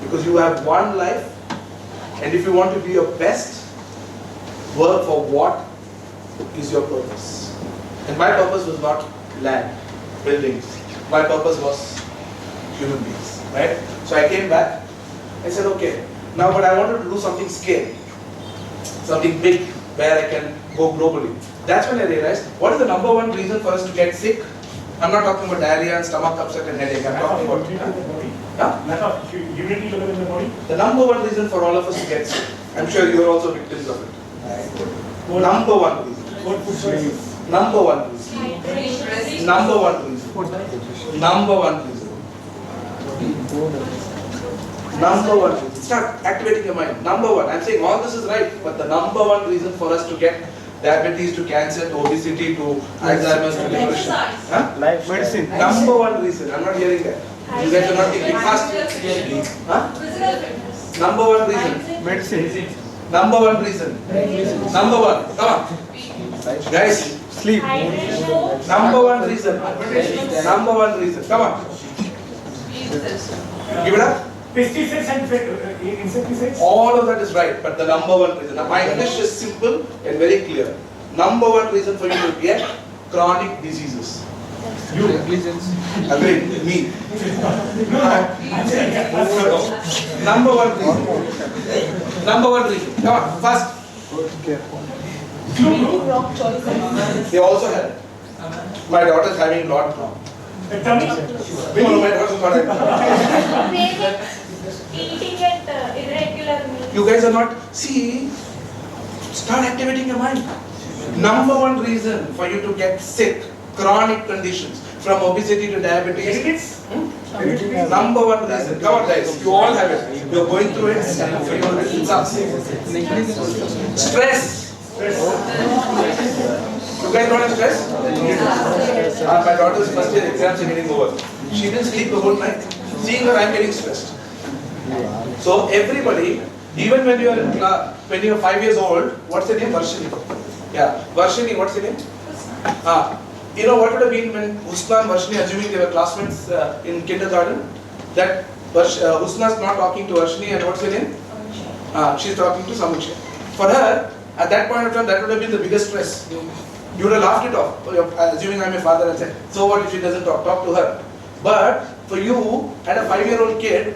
Because you have one life, and if you want to be your best, work for what is your purpose. And my purpose was not land, buildings. My purpose was human beings, right? So I came back, I said, okay, now but I wanted to do something scale, something big, where I can go globally. That's when I realized, what is the number one reason for us to get sick? I'm not talking about diarrhea and stomach upset and headache. I'm talking about unity level in the body. the number one reason for all of us to get sick. I'm sure you're also victims of it. Number one reason. What food choices? Number one reason. Number one reason. Number one reason. Number one reason. Start activating your mind. Number one. I'm saying all this is right, but the number one reason for us to get diabetes to cancer to obesity to Alzheimer's to depression. Huh? Life medicine. Number one reason. I'm not hearing that. You guys are not thinking fast. Huh? Number one reason. Medicine. Number one reason. Number one. Come on. Guys. Sleep. Number one reason. Number one reason. Come on. Give it up. Pesticides and insecticides? All of that is right, but the number one reason. Now, my English is simple and very clear. Number one reason for you to get chronic diseases. You. Agreed. Me. Number one reason. Number one reason. Come on, fast. They also have it. My daughter's having a lot now. Tummy? No, my daughter's not having. Eating at irregular meals. You guys are not. See, start activating your mind. Number one reason for you to get sick, chronic conditions, from obesity to diabetes. Number one reason. Come on, guys. You all have it. You're going through it. It's up. Stress. You guys don't have stress? My daughter's first year exams are getting over. She didn't sleep the whole night. Seeing her, I'm getting stressed. So everybody, even when you are 5 years old, what's your name? Varshini. Yeah, Varshini, what's your name? You know what would have been when Husna and Varshini, assuming they were classmates in kindergarten, that Husna is not talking to Varshini and what's her name? She's talking to Samuksha. For her, at that point of time, that would have been the biggest stress. You would have laughed it off, assuming I'm a father and said, so what if she doesn't talk? Talk to her. But for you, at a 5-year-old kid,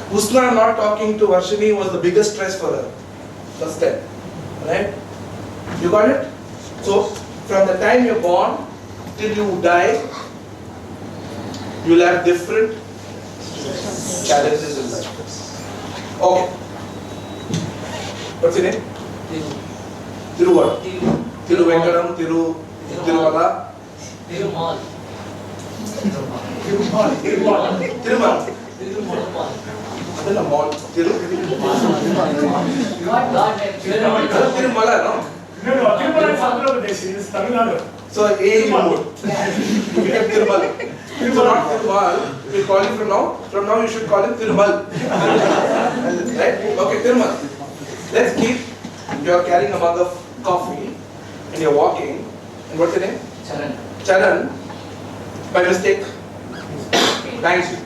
Husna not talking to Varshini was the biggest stress for her. First step. Right? You got it? So, from the time you're born till you die, you'll have different challenges in life. Okay. What's your name? Thiru what? Thiru Venkatam, Tirumala? Tirumal. Tirumal. Adala mall. Tirumala, no? No, Tirumala is Andhra Pradesh, it is Tamil Nadu. So A you would. You became Tirumal. So not Tirumal. We call him from now. From now you should call him Tirumal. Right? Okay, Tirumal. Let's keep. You are carrying a mug of coffee and you're walking. And what's your name? Charan. By mistake. Thanks you.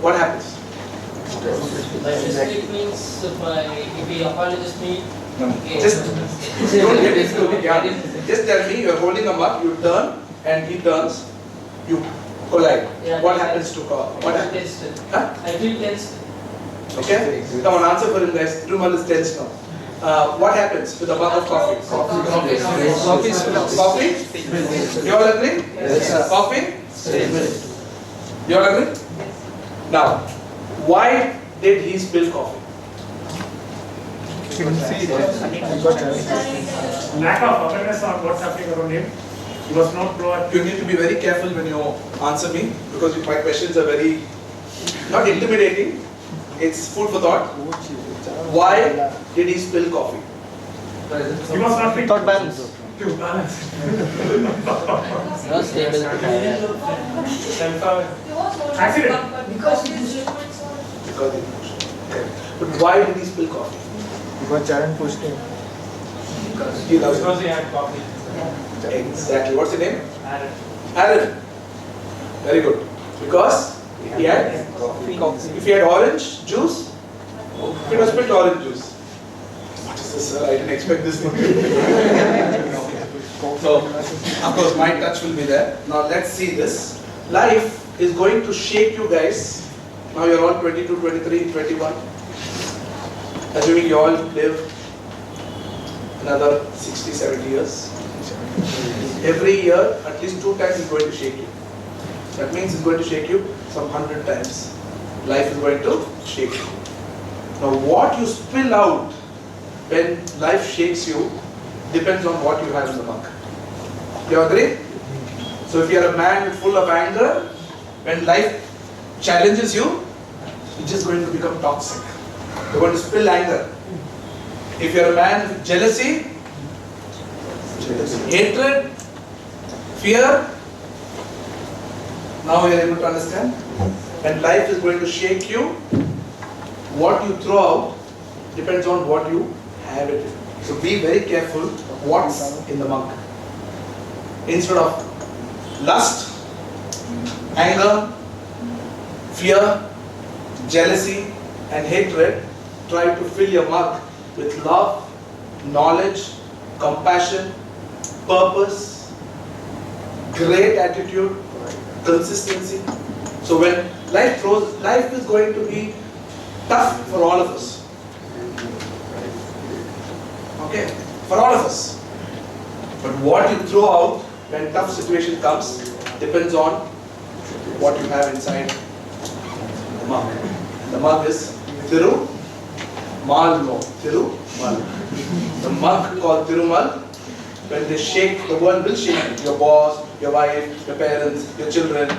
What happens? By mistake means if he apologizes me. Just don't get into it. Yeah. Just tell me you're holding a mug, you turn and he turns, you collide. Yeah, What happens to car? What happens? Huh? I feel tensed. Okay? Come on, answer for him guys. Rumal is tense now. What happens with a mug of coffee? Coffee. You all agree? Yes. Coffee? You all agree? Now, why did he spill coffee? Lack of awareness on what's happening around him. He was not proactive. You need to be very careful when you answer me because my questions are very, not intimidating, it's food for thought. Why did he spill coffee? He was not fit. Thought balance. To balance. No stable. Accident. Because he But why did he spill coffee? Because Charan pushed him. He loves it. Because he had coffee. Exactly. What's your name? Aaron. Aaron. Very good. Because he had Coffee. If he had orange juice, he would have spilled orange juice. What is this, sir? I didn't expect this thing. So, of course, my touch will be there. Now, let's see this. Life is going to shake you guys. Now, you're all 22, 23, 21. Assuming you all live another 60, 70 years. Every year, at least 2 times, it's going to shake you. That means it's going to shake you some 100 times. Life is going to shake you. Now, what you spill out when life shakes you depends on what you have in the mug. You agree? So, if you are a man full of anger, when life challenges you, it's just going to become toxic. You're going to spill anger. If you're a man with jealousy, hatred, fear, now you're able to understand. When life is going to shake you, what you throw out depends on what you have it in. So be very careful of what's in the mug. Instead of lust, anger, fear, jealousy and hatred, try to fill your mug with love, knowledge, compassion, purpose, great attitude, consistency. So when life is going to be tough for all of us. Okay, for all of us. But what you throw out when tough situation comes depends on what you have inside the mug. The mug is Thiru Mal no. Thiru Mal. The mug called Thirumal, when they shake, the world will shake you. Your boss, your wife, your parents, your children.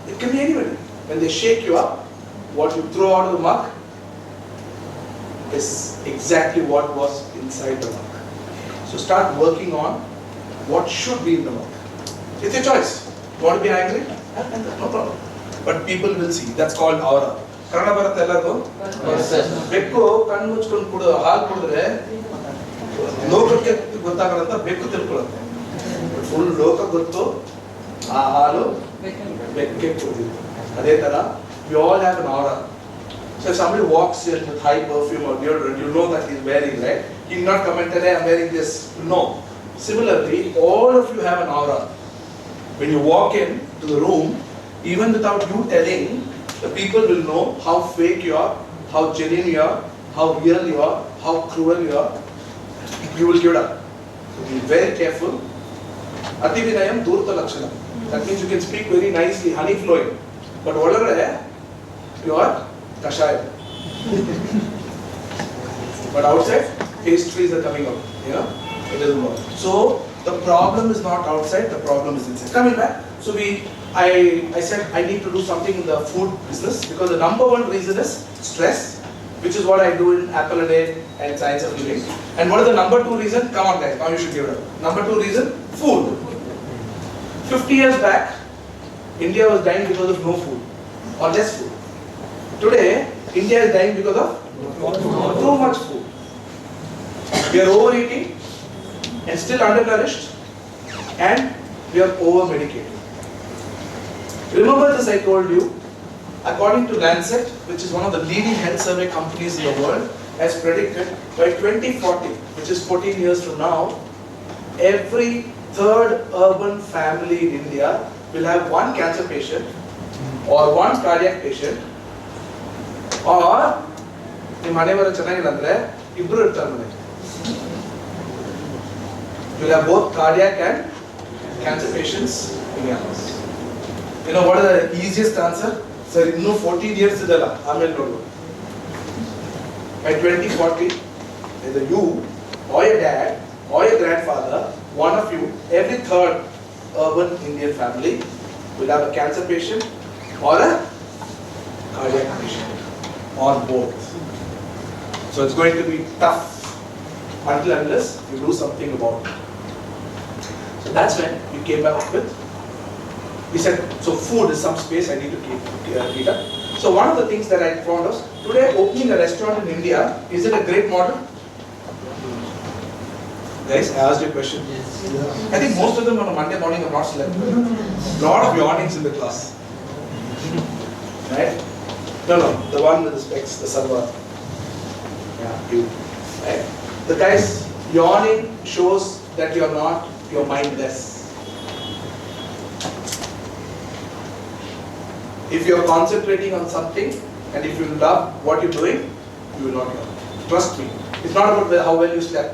It can be anybody. When they shake you up, what you throw out of the mug is exactly what was inside the mug. So start working on what should be in the mug. It's your choice. You want to be angry? No problem. But people will see. That's called aura. Kannada baratta ellargu? Bekku kannu muchkondu kudu haal kudre lokake gottagaladanta bekku tilkolutte. Full ಲೋಕ ಗೊತ್ತು ಆ ಹಾಲು ಬೆಕ್ಕೆ ಕುಡಿದಿತ್ತು. ಅದೇ ತರ we all have an aura. So if somebody walks in with high perfume or deodorant, you know that he's wearing, right? He will not come and tell, hey, I'm wearing this. No. Similarly, all of you have an aura. When you walk in to the room, even without you telling, the people will know how fake you are, how genuine you are, how real you are, how cruel you are. You will give it up. So be very careful. Ati vinayam durta lakshana. That means you can speak very nicely, honey flowing. But olagade, you are kashaya. But outside, pastries are coming out. You know, it doesn't work. So the problem is not outside, the problem is inside. Coming back, so I said I need to do something in the food business because the number one reason is stress, which is what I do in Apple a Day and Science of Living. And what is the number two reason? Come on guys, now you should give it up. Number two reason, food. 50 years back, India was dying because of no food or less food. Today, India is dying because of too much food. We are overeating and still undernourished, and we are over-medicated. Remember this I told you, according to Lancet, which is one of the leading health survey companies in the world, has predicted by 2040, which is 14 years from now, every third urban family in India will have one cancer patient or one cardiac patient or ನಿಮ್ಮ ಮನೆ ಬರೋ ಚೆನ್ನಾಗಿಲ್ಲ ಅಂದ್ರೆ ಇಬ್ರು ಇರ್ತಾರೆ ಮನೆಗೆ. You will have both cardiac and cancer patients in your house. You know what is the easiest answer? Sir, ಇನ್ನೂ 14 years ಇದಲ್ಲ ಆಮೇಲೆ ನೋಡುವ. By 2040, either you or your dad or your grandfather, one of you, every third urban Indian family will have a cancer patient or a cardiac patient or both. So it's going to be tough until unless you do something about it. So that's when we came back with, we said, so food is some space I need to keep up. So one of the things that I found was, today opening a restaurant in India, is it a great model? Guys, I asked you a question. I think most of them on a Monday morning have not slept. Lot of yawnings in the class. Right? No, the one with the specs, the Salwar. Yeah, you. Right? The guys yawning shows that you're mindless. If you're concentrating on something and if you love what you're doing, you will not yawn. Trust me. It's not about how well you slept.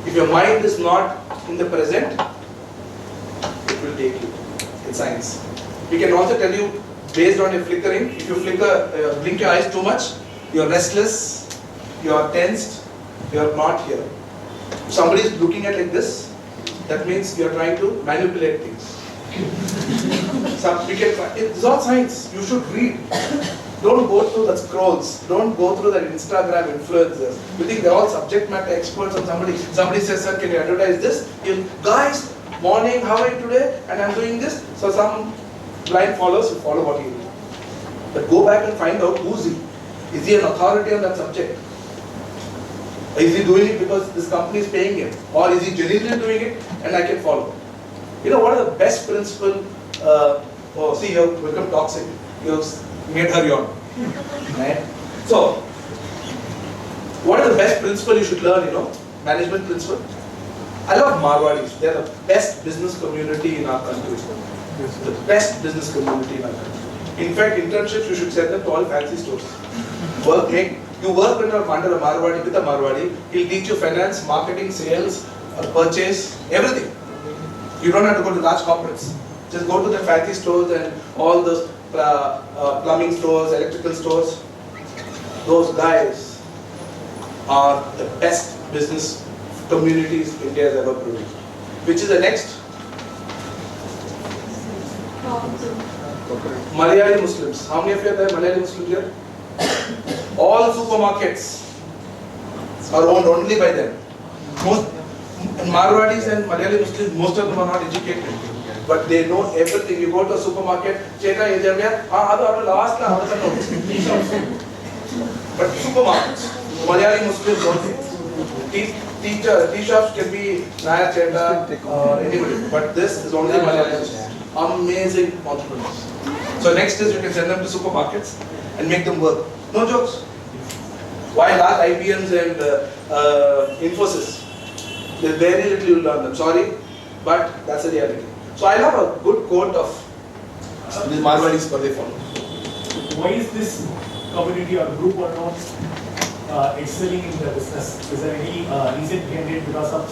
If your mind is not in the present, it will take you. It's science. We can also tell you based on your flickering. If you blink your eyes too much, you're restless, you're tensed, you're not here. If somebody is looking at like this, that means you're trying to manipulate things. It's all science. You should read. Don't go through the scrolls. Don't go through the Instagram influencers. You think they're all subject matter experts and somebody says, sir, can you advertise this? Guys, morning, how are you today? And I'm doing this. So some blind followers will follow what he do. But go back and find out who's he. Is he an authority on that subject? Is he doing it because this company is paying him? Or is he genuinely doing it and I can follow? You know what are the best principle? See, you have become toxic. You have made her yawn. Right? So, what is the best principle you should learn, management principle? I love Marwadis. They are the best business community in our country. The best business community in our country. In fact, internships, you should send them to all fancy stores. You work under a Marwadi, with a Marwadi. He'll teach you finance, marketing, sales, purchase, everything. You don't have to go to large corporates. Just go to the fancy stores and all those plumbing stores, electrical stores. Those guys are the best business communities India has ever produced. Which is the next? Malayali Muslims. How many of you are there Malayali Muslims here? All supermarkets are owned only by them. Most Marwadis and Malayali Muslims, most of them are not educated, but they know everything. You go to a supermarket, Cheta, last. But supermarkets, Malayali Muslims don't. Tea shops can be Naya Chenda or anybody, but this is only Malayalam. Amazing entrepreneurs. So next is you can send them to supermarkets and make them work. No jokes. Why large IBMs and Infosys? There's very little you learn them. Sorry, but that's the reality. So I love a good quote of these Marwadis for they follow. Why is this community or group or not excelling in the business? Is there any reason behind it? Because of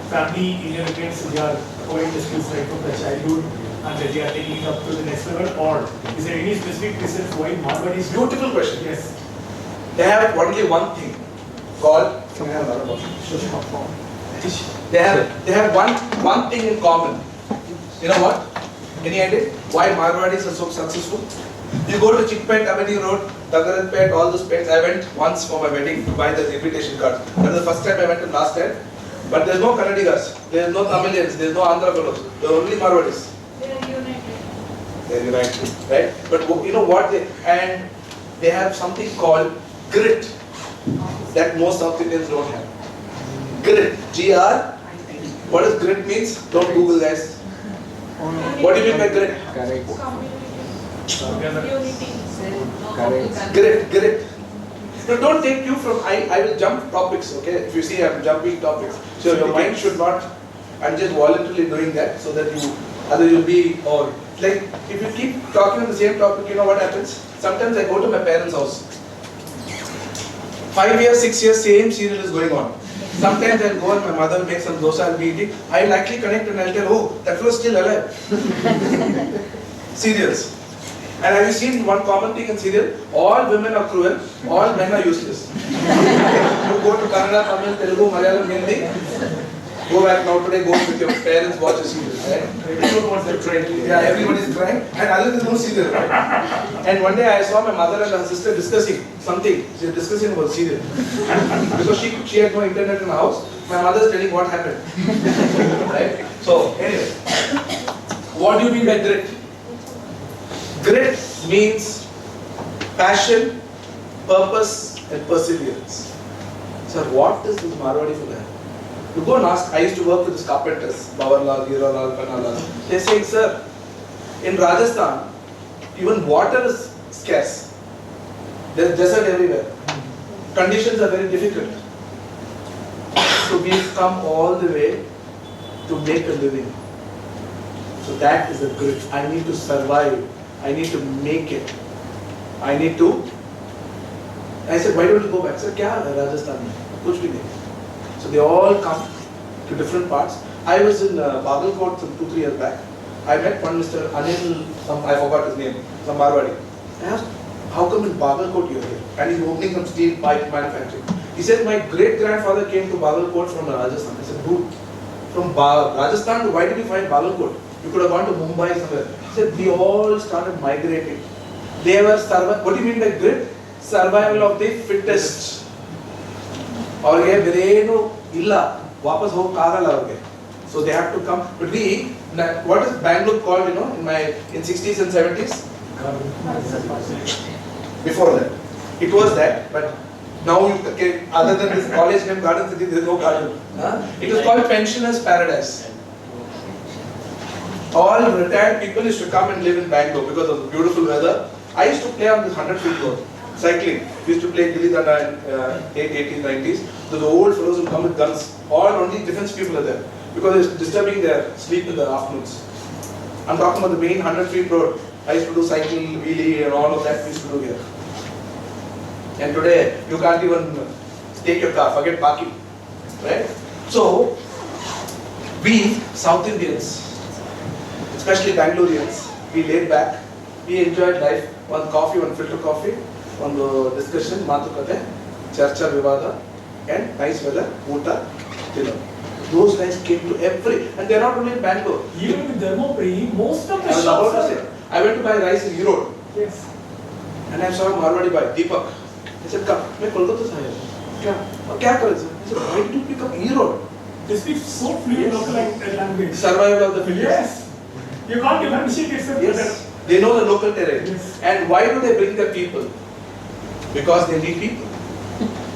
family inheritance, they are acquiring the skills right from the childhood and they are taking it up to the next level? Or is there any specific reason why Marwadis? Beautiful question. Yes. They have only one thing called. They have one thing in common. You know what? Any idea why Marwadis are so successful? You go to Chickpet, Avenue Road, Tagaratpet, all those pets. I went once for my wedding to buy the invitation card. That was the first time I went to last time. But there's no Kannadigas, there's no Tamilians, there's no Andhra fellows. There are only Marwadis. They are united. They're united, right? But you know what they have something called grit that most South Indians don't have. Grit, G-R. What does grit means? Don't Google, guys. What do you mean by grit? Grit. No, don't take you from, I will jump topics, okay? If you see I'm jumping topics. So your mind should not, I'm just voluntarily doing that so that either you'll be, or like, if you keep talking on the same topic, you know what happens? Sometimes I go to my parents' house. 5 years, 6 years, same serial is going on. Sometimes I'll go and my mother will make some dosa, I'll be eating. I'll actually connect and I'll tell, oh, that fellow's still alive. Serials. And have you seen one common thing in serial? All women are cruel, all men are useless. You go to Kannada, Tamil, Telugu, Malayalam, Hindi, go back now today, go with your parents, watch a serial. Right? Everyone wants to try. Yeah, everybody is crying, and other than no serial. And one day I saw my mother and her sister discussing something. She was discussing about serial. Because she had no internet in the house, my mother is telling what happened. Right? So, anyway, what do you mean by grit? Grit means passion, purpose, and perseverance. Sir, what is this Marwadi for that? You go and ask, I used to work with these carpenters, Bawarlal, Hiralal, Kanalal. They say, sir, in Rajasthan, even water is scarce. There is desert everywhere. Conditions are very difficult. So we've come all the way to make a living. So that is a grit. I need to survive. I need to make it. I need to. I said, why don't you go back? Sir, kya hai Rajasthan mein? Kuch bhi nahi. So they all come to different parts. I was in Bagalkot some 2-3 years back. I met one Mr. Anil, I forgot his name, some Marwadi. I asked, how come in Bagalkot you're here? And he's opening some steel pipe manufacturing. He said, my great-grandfather came to Bagalkot from Rajasthan. I said, dude, from Rajasthan, why did you find Bagalkot? You could have gone to Mumbai somewhere. He said, we all started migrating. They were what do you mean by grit? Survival of the fittest. और ये बिरेनो इल्ला वापस हो कागल आओगे. So they have to come. But what is Bangalore called? You know, in 60s and 70s. Before that, it was that. But now, other than this college named Garden City, there is no garden. It was called Pensioners Paradise. All retired people used to come and live in Bangalore because of the beautiful weather. I used to play on this 100-feet road, cycling. We used to play Gilli Danda in 80s, 90s. Those old fellows would come with guns. All only defense people are there because it's disturbing their sleep in the afternoons. I'm talking about the main 100-feet road. I used to do cycling, wheelie, and all of that we used to do here. And today, you can't even take your car, forget parking. Right? So, we South Indians, especially Bangaloreans, we laid back, we enjoyed life, one coffee, one filter coffee, one discussion, matukate, charcha vivada, and nice weather, uta, dinner. Those guys came to and they're not only in Bangalore. Even in Dharmapuri, most of the I was shops about to say, I went to buy rice in Europe. Yes. And I saw a Marwadi buy, Deepak. I said, come, मैं कोलकाता से आया हूँ। क्या? और क्या करें sir? I said, why did you pick up E-road? They speak so fluent local language. Survival of the fittest. Yes. You can't differentiate except Yes. They know the local terrain. Yes. And why do they bring their people? Because they need people.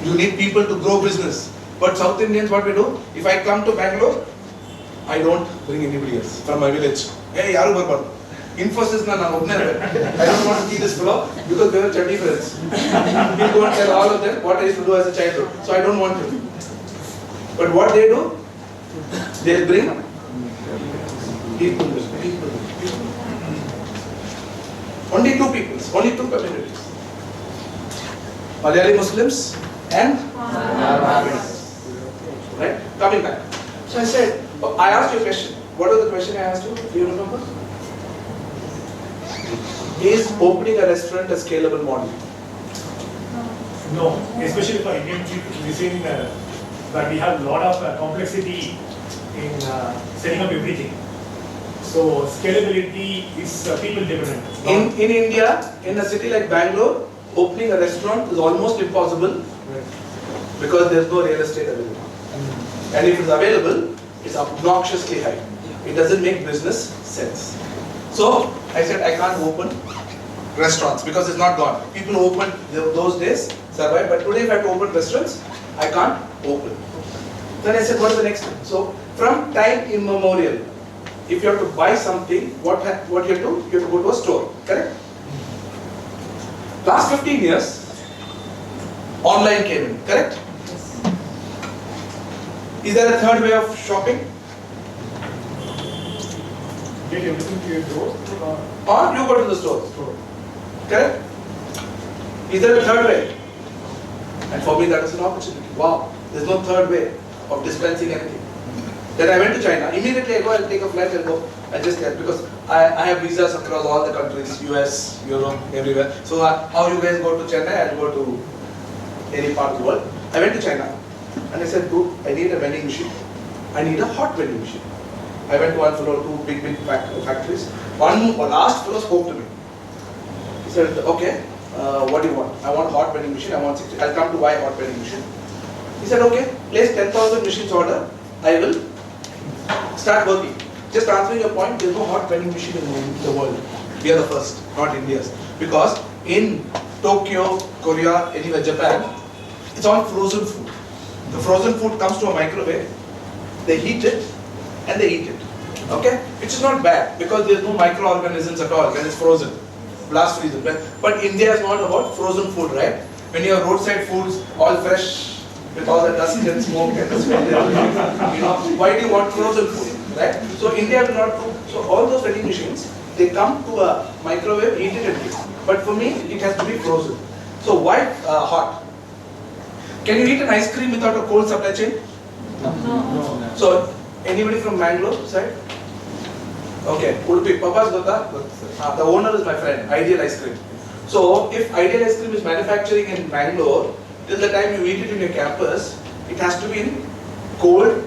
You need people to grow business. But South Indians, what we do? If I come to Bangalore, I don't bring anybody else from my village. Hey, yaru barbar. Infosys na I don't want to see this fellow because they were chutney friends. He'll go and tell all of them what I used to do as a childhood. So I don't want to. But what they do? They'll bring people. Only two peoples, only two communities. Malayali Muslims and right? Coming back. So I said, I asked you a question. What was the question I asked you? Do you remember? Is opening a restaurant a scalable model? No, especially for Indian cuisine, that we have a lot of complexity in setting up everything. So scalability is people dependent. In India, in a city like Bangalore, opening a restaurant is almost impossible because there's no real estate available. And if it's available, it's obnoxiously high. It doesn't make business sense. So I said I can't open restaurants because it's not gone. People who opened those days survived, but today if I have to open restaurants, I can't open. Then I said, what is the next thing? So from time immemorial, if you have to buy something, what you have to do? You have to go to a store, correct? Last 15 years, online came in, correct? Is there a third way of shopping? Get everything to your door. Or you go to the store, correct? Is there a third way? And for me that is an opportunity. Wow, there's no third way of dispensing anything. Then I went to China. Immediately I go, I'll take a flight and go. I just get, because I have visas across all the countries, US, Europe, everywhere. So how you guys go to Chennai, I'll go to any part of the world. I went to China and I said, dude, I need a vending machine. I need a hot vending machine. I went to one fellow, two big factories. One last fellow spoke to me. He said, okay, what do you want? I want a hot vending machine, I want 60. I'll come to buy a hot vending machine. He said, okay, place 10,000 machines order, I will start working. Just answering your point, there is no hot vending machine in the world. We are the first, not India's. Because in Tokyo, Korea, anywhere, Japan, it's all frozen food. The frozen food comes to a microwave, they heat it, and they eat it. Okay? Which is not bad, because there is no microorganisms at all when it's frozen. Blast freezer. But India is not about frozen food, right? When you have roadside foods, all fresh, with all the dust and smoke and the smell, you know, why do you want frozen food, right? So India will not do. So all those vending machines, they come to a microwave, heat it and eat. But for me, it has to be frozen. So why hot? Can you eat an ice cream without a cold supply chain? No. So anybody from Bangalore side? Okay, Udupi, Papa's Gota? The owner is my friend, Ideal Ice Cream. So if Ideal Ice Cream is manufacturing in Bangalore, till the time you eat it in your campus, it has to be in cold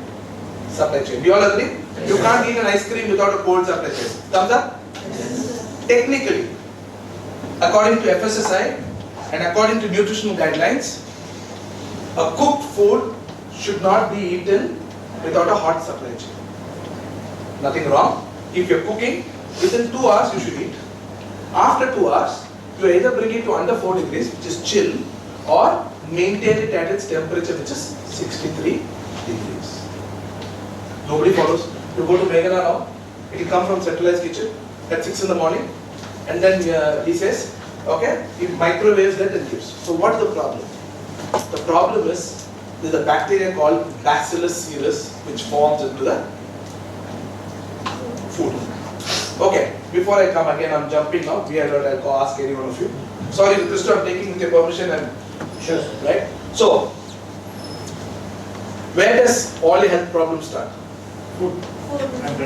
supply chain. Do you all agree? Yes. You can't eat an ice cream without a cold supply chain. Thumbs up? Yes. Technically, according to FSSI and according to nutritional guidelines, a cooked food should not be eaten without a hot supply chain. Nothing wrong. If you're cooking, within 2 hours you should eat. After 2 hours, you either bring it to under 4 degrees, which is chill, or maintain it at its temperature, which is 63 degrees. Nobody follows. You go to Meghana now, it will come from centralized kitchen at 6 in the morning, and then he says, okay, it microwaves that and gives. So what is the problem? The problem is, there is a bacteria called Bacillus cereus, which forms into the food. Okay, before I come again, I'm jumping now. I'll go ask any one of you. Sorry, Krishna, I'm taking with your permission and sure, right? So, where does all your health problems start? Food. And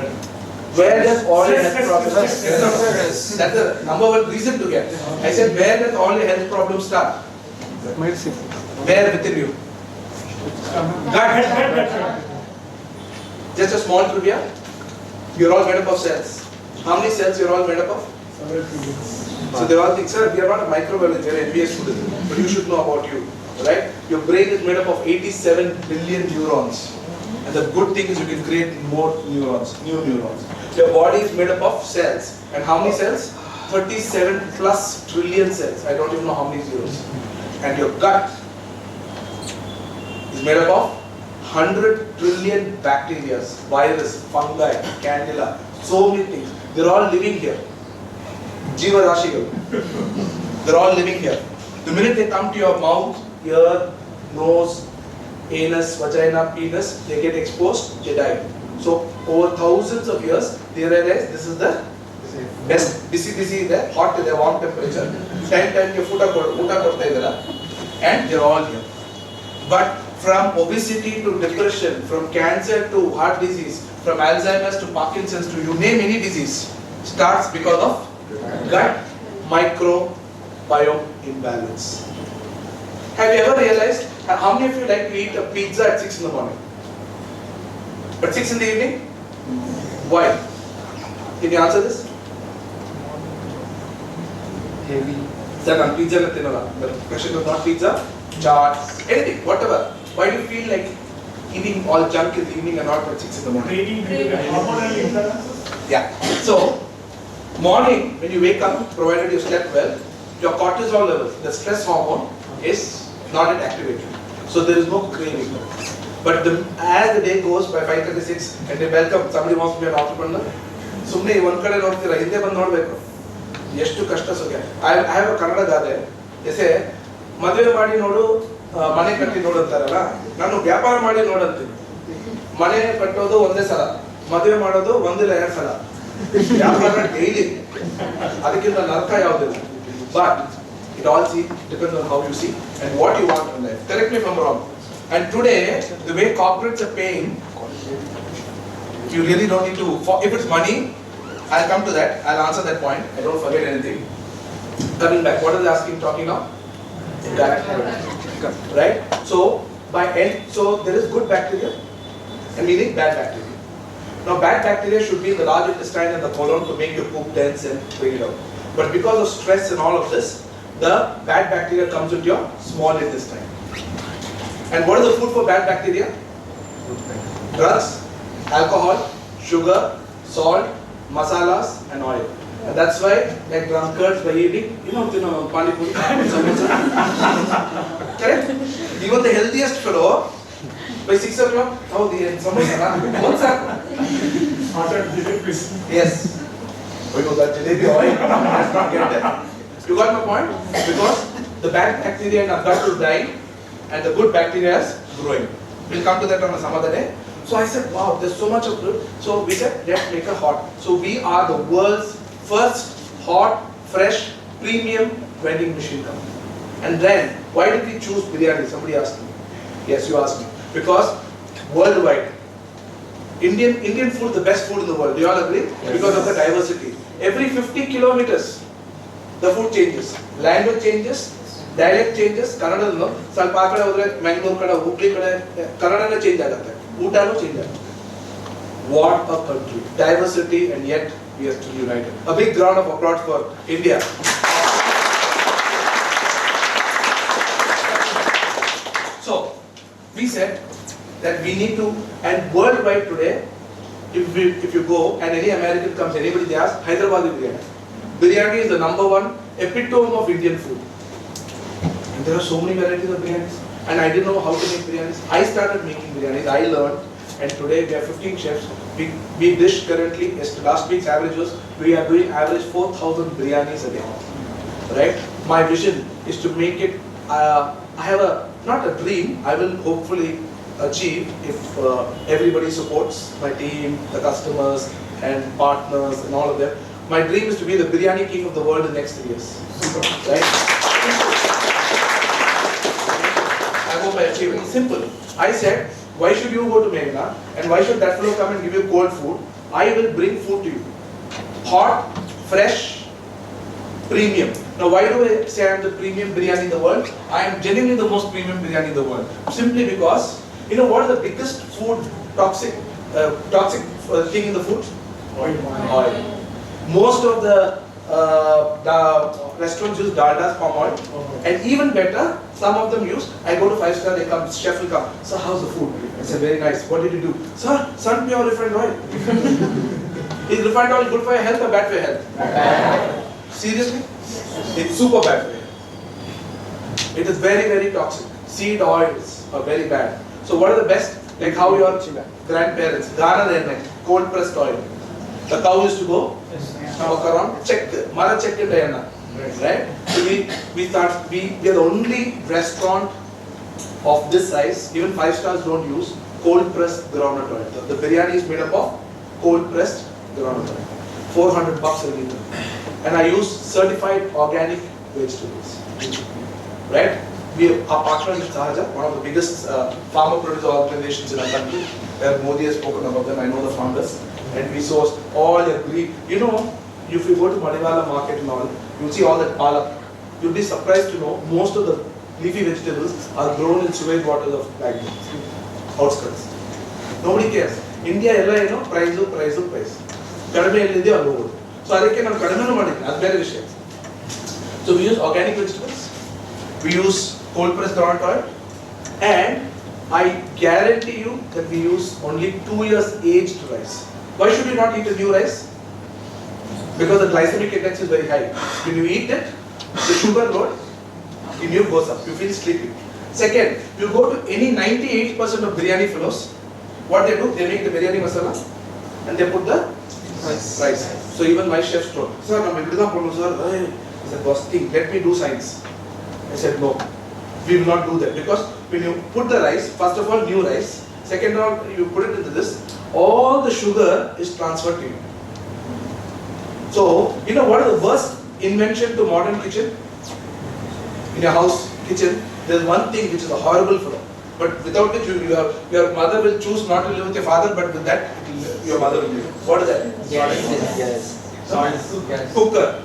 Where does all your health problems start? That's the number one reason to get. I said, where does all your health problems start? Where within you? Gut. Just a small trivia. You're all made up of cells. How many cells you're all made up of? So they all think, sir, we are not a microbiologist, we are an MBA student, but you should know about you, right? Your brain is made up of 87 billion neurons. And the good thing is you can create more neurons, new neurons. Your body is made up of cells. And how many cells? 37 plus trillion cells. I don't even know how many zeros. And your gut is made up of 100 trillion bacteria, virus, fungi, candida, so many things. They're all living here. Jiva Rashigal. They're all living here. The minute they come to your mouth, ear, nose, anus, vagina, penis, they get exposed, they die. So over thousands of years, they realize this is the best. Busy ಇದೆ, hot ಇದೆ, warm temperature. Time your food ಕೊಡ್ತಾ ಇದ್ದೀರಾ, and they're all here. But from obesity to depression, from cancer to heart disease, from Alzheimer's to Parkinson's to you name any disease, starts because of gut microbiome imbalance. Have you ever realized how many of you like to eat a pizza at 6 in the morning? But 6 in the evening? Why? Can you answer this? Heavy. Sir, I'm pizza na tinala. The question was not pizza, chaat, anything, whatever. Why do you feel like eating all junk in the evening and not at 6 in the morning? Creating hormonal imbalances. Yeah. So, morning when you wake up, provided you slept well, your cortisol levels, the stress hormone, is not yet activated. So there is no craving. But as the day goes, by 5:36, and they welcome, somebody wants to be an entrepreneur, ಸುಮ್ಮನೆ ಒಂದು ಕಡೆ ನೋಡ್ತೀರಾ, ಹಿಂದೆ ಬಂದು ನೋಡಬೇಕು ಎಷ್ಟು ಕಷ್ಟ ಸುಖ. I have a ಕನ್ನಡ ಗಾದೆ, ಎಸೆ ಮದುವೆ ಮಾಡಿ ನೋಡು, ಮನೆ ಕಟ್ಟಿ ನೋಡು ಅಂತಾರಲ್ಲ, ನಾನು ವ್ಯಾಪಾರ ಮಾಡಿ ನೋಡಂತೀನಿ. ಮನೆ ಕಟ್ಟೋದು ಒಂದೇ ಸಲ, ಮದುವೆ ಮಾಡೋದು ಒಂದಿಲ್ಲ 2 ಸಲ, ವ್ಯಾಪಾರ ಡೈಲಿ, ಅದಕ್ಕಿಂತ ನರಕ ಯಾವುದಿಲ್ಲ. But it all depends on how you see and what you want in life. Correct me if I'm wrong. And today, the way corporates are paying, you really don't need to, if it's money, I'll come to that, I'll answer that point, I don't forget anything. Coming back, what are they asking, talking now? Gut. Right? So, so there is good bacteria, and meaning bad bacteria. Now, bad bacteria should be in the large intestine and the colon to make your poop dense and bring it out. But because of stress and all of this, the bad bacteria comes into your small intestine. And what is the food for bad bacteria? Drugs, alcohol, sugar, salt, masalas and oil. And that's why like drunkards by evening, pani puri, samosa. Correct? Even the healthiest fellow, by 6 o'clock, oh the samosa, what's that? Yes. We know that jalebi oil, let's not get there. You got my point? Because the bad bacteria in our gut will die and the good bacteria is growing. We'll come to that on some other day. So I said, wow, there's so much of good. So we said, let's make a hot. So we are the world's first hot, fresh, premium vending machine company. And then, why did we choose biryani? Somebody asked me. Yes, you asked me. Because worldwide, Indian food, the best food in the world. Do you all agree? Yes. Because of the diversity. Every 50 kilometers, the food changes. Language changes, dialect changes. Kannada no. ಸ್ವಲ್ಪ ಆ ಕಡೆ ಹೋದ್ರೆ ಮ್ಯಾಂಗ್ಳೂರ್ ಕಡೆ, ಹುಬ್ಳಿ ಕಡೆ ಕನ್ನಡನೇ change ಆಗುತ್ತೆ. ಊಟನೂ change ಆಗುತ್ತೆ. What a country. Diversity and yet we are still united. A big round of applause for India. So, we said that we need to, and worldwide today, if you go and any American comes, anybody they ask, Hyderabadi biryani. Biryani is the #1 epitome of Indian food. And there are so many varieties of biryanis. And I didn't know how to make biryanis. I started making biryanis, I learned, and today we have 15 chefs. We dish currently, last week's average was, we are doing average 4,000 biryanis a day. Right? My vision is to make it, I have not a dream, I will hopefully achieve if everybody supports my team, the customers and partners and all of them. My dream is to be the biryani king of the world in the next 3 years. Right? I hope I achieve it. It's simple. I said, why should you go to Meghna and why should that fellow come and give you cold food? I will bring food to you. Hot, fresh, premium. Now why do I say I am the premium biryani in the world? I am genuinely the most premium biryani in the world. Simply because, you know what is the biggest food toxic thing in the food? Oil. Most of the restaurants use daldas, palm oil, and even better, some of them use, I go to 5-star, they come, chef will come, sir, how's the food? I say, very nice, what did you do? Sir, sun pure refined oil. Is refined oil good for your health or bad for your health? Seriously? It's super bad for you. It is very, very toxic. Seed oils are very bad. So what are the best? Like how your grandparents, Ghana, cold pressed oil. The cow used to go walk around, check, mara check it, right? So we are the only restaurant of this size, even 5 stars don't use cold pressed groundnut oil. The biryani is made up of cold pressed groundnut oil. $400 a liter. And I use certified organic vegetables. Right? Our partner is Sahaja, one of the biggest farmer producer organizations in our country, where Modi has spoken about them. I know the founders. And we source all your green. You know, if you go to Manivala market and all, you'll see all that palak. You'll be surprised to know most of the leafy vegetables are grown in sewage waters of Bangalore, outskirts. Nobody cares. India, price. Kadame ellide or lower. So I reckon I'm kadame madine. That's very விஷயம். So we use organic vegetables. We use cold pressed groundnut oil, and I guarantee you that we use only 2 years aged rice. Why should you not eat a new rice? Because the glycemic index is very high. When you eat it, the sugar load in you goes up. You feel sleepy. Second, you go to any 98% of biryani fellows, what they do, they make the biryani masala and they put the rice. So even my chefs told, sir, I said, boss, let me do science. I said, no, we will not do that. Because when you put the rice, first of all, new rice, second of all, you put it into this, all the sugar is transferred to you. So, you know what is the worst invention to modern kitchen? In your house kitchen, there is one thing which is a horrible fellow. But without it, your mother will choose not to live with your father, but with that, your mother will live. What is that? Yes. Cooker.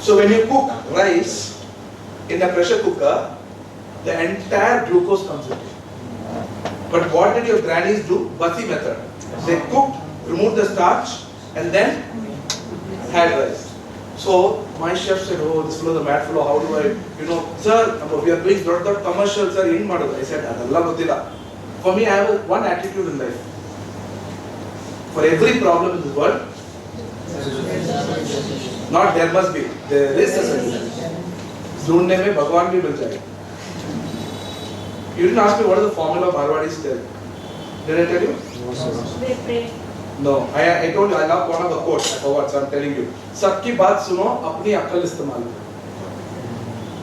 So when you cook rice in a pressure cooker, the entire glucose comes with it. But what did your grannies do? Bati method. They cooked, removed the starch, and then had rice. So my chef said, oh, this fellow is a mad fellow, how do I, sir, we are doing lot of commercials, sir, in Madhu. I said, Adalla Gottilla. For me, I have one attitude in life. For every problem in this world, not there must be, there is a solution. Dhundne mein Bhagwan bhi mil jayega. You didn't ask me what is the formula of Marwadis tell. Did I tell you? They pray. No, I told you, I love one of the quotes, I forgot, so I'm telling you. Sabki baat suno, apni akal istemal karo.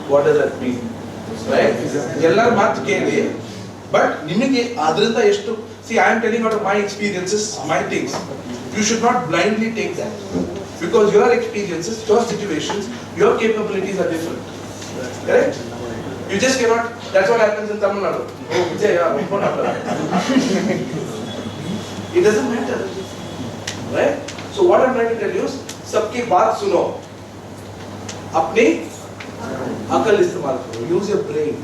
What does that mean? Right? Ellar maat keli, but nimige adrinda eshtu. See, I am telling out of my experiences, my things. You should not blindly take that. Because your experiences, your situations, your capabilities are different. Correct? You just cannot, that's what happens in Tamil Nadu. Oh, Vijay, it doesn't matter. Right? So what I'm trying to tell you is, sabki baat suno. Apni akal istemal karo. Use your brain.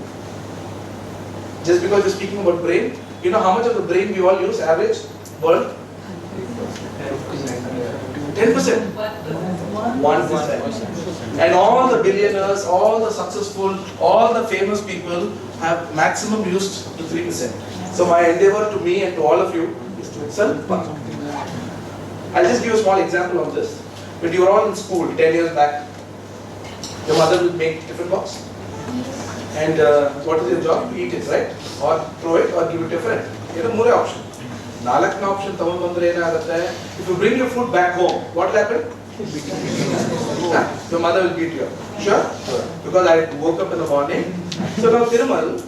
Just because you're speaking about brain, you know how much of the brain we all use, average, world? 10%. 1%. And all the billionaires, all the successful, all the famous people have maximum used to 3%. So my endeavor to me and to all of you is to excel. I'll just give a small example of this. When you were all in school 10 years back, your mother will make tiffin box. And what is your job? Eat it, right? Or throw it or give it to a friend. You have more option. Nalakna option, if you bring your food back home, what will happen? Your mother will beat you up. Sure? Because I woke up in the morning. So now Thirumal,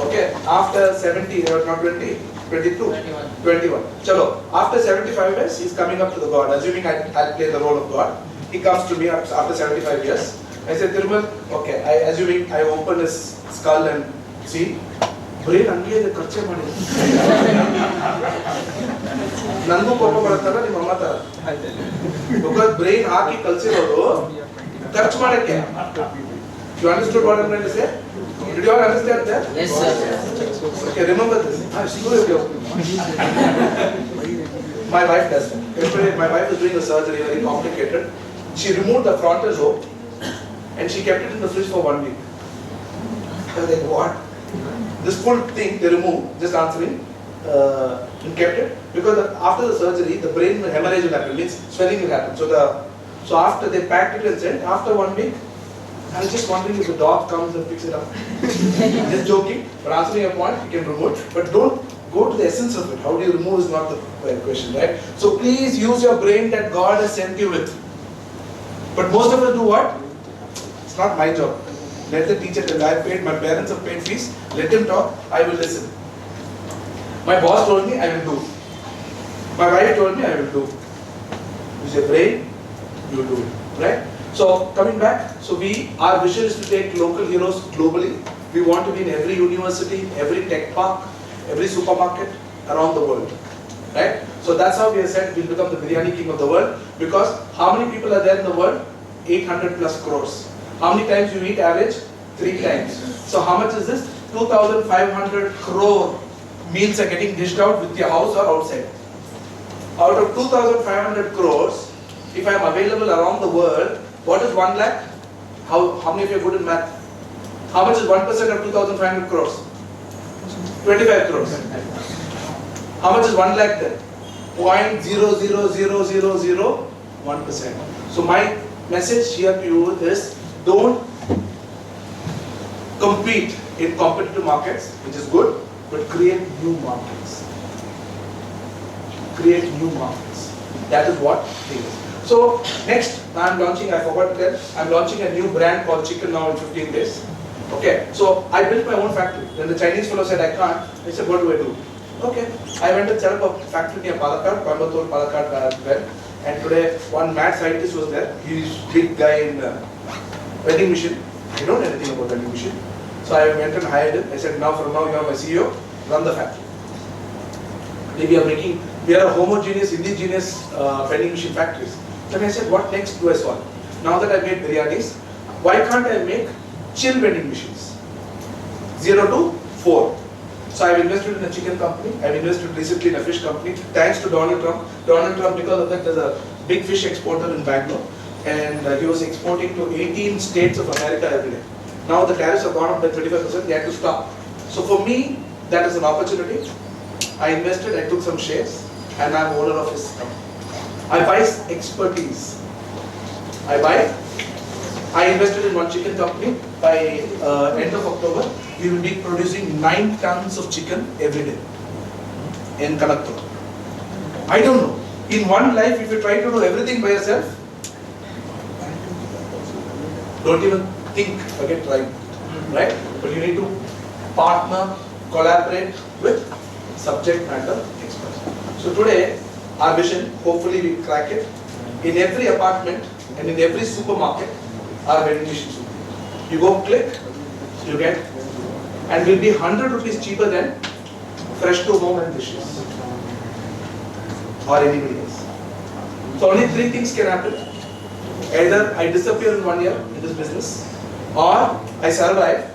okay, after 70, not 20, 22, 21. Chalo, after 75 years, he's coming up to the God. Assuming I'll play the role of God. He comes to me after 75 years. I said, Thirumal, okay, assuming I open his skull and see, brain ange the karche mani. Nangu kopa baratara ni mama tara. Because brain aaki kalse rodu karche madake. You understood what I'm trying to say? Did you all understand that? Yes, sir. Okay, remember this. My wife does that. Yesterday, my wife was doing a surgery, very complicated. She removed the frontal lobe and she kept it in the fridge for 1 week. I was like, what? This full thing they removed, just answering, and kept it because after the surgery, the brain hemorrhage will happen, means swelling will happen. So after they packed it and sent, after 1 week, I was just wondering if the dog comes and picks it up. Just joking, but answering your point, you can remove. But don't go to the essence of it. How do you remove is not the question, right? So please use your brain that God has sent you with. But most of us do what? It's not my job. Let the teacher tell. I paid, my parents have paid fees. Let him talk, I will listen. My boss told me, I will do. My wife told me, I will do. Use your brain, you will do it, right? So coming back, so our vision is to take local heroes globally. We want to be in every university, every tech park, every supermarket around the world, right? So that's how we have said we'll become the biryani king of the world, because how many people are there in the world? 800 plus crores. How many times you eat average? 3 times. So how much is this? 2,500 crore meals are getting dished out with your house or outside. Out of 2,500 crores, if I am available around the world, what is 1 lakh? How many of you are good in math? How much is 1% of 2,500 crores? 25 crores. How much is 1 lakh then? 0.00001%. So my message here to you is, don't compete in competitive markets, which is good, but create new markets. Create new markets. That is what it is. So next, I'm launching, I forgot to tell, I'm launching a new brand called Chicken now in 15 days. Okay, so I built my own factory. Then the Chinese fellow said, I can't. I said, what do I do? Okay, I went and set up a factory near Palakkad, Coimbatore, Palakkad, and today one mad scientist was there. He's a big guy in vending machine. I don't know anything about vending machine. So I went and hired him. I said, from now you are my CEO, run the factory. We are a homogeneous, indigenous vending machine factories. Then I said, what next do I solve? Now that I made biryanis, why can't I make chill vending machines? 0 to 4. So I've invested in a chicken company. I've invested recently in a fish company. Thanks to Donald Trump. Donald Trump, because of that, there's a big fish exporter in Bangalore. And he was exporting to 18 states of America every day. Now the tariffs have gone up by 35%, they had to stop. So for me, that is an opportunity. I invested, I took some shares, and I'm owner of his company. I buy expertise. I invested in one chicken company. By end of October, we will be producing 9 tons of chicken every day in Kanakpur. I don't know. In one life, if you try to do everything by yourself, don't even think, forget trying, right? But you need to partner, collaborate with subject matter experts. So today, our vision, hopefully we crack it. In every apartment and in every supermarket, our vending machines will be. You go click, you get, and will be 100 rupees cheaper than fresh to home and dishes or anybody else. So only 3 things can happen. Either I disappear in 1 year in this business, or I survive.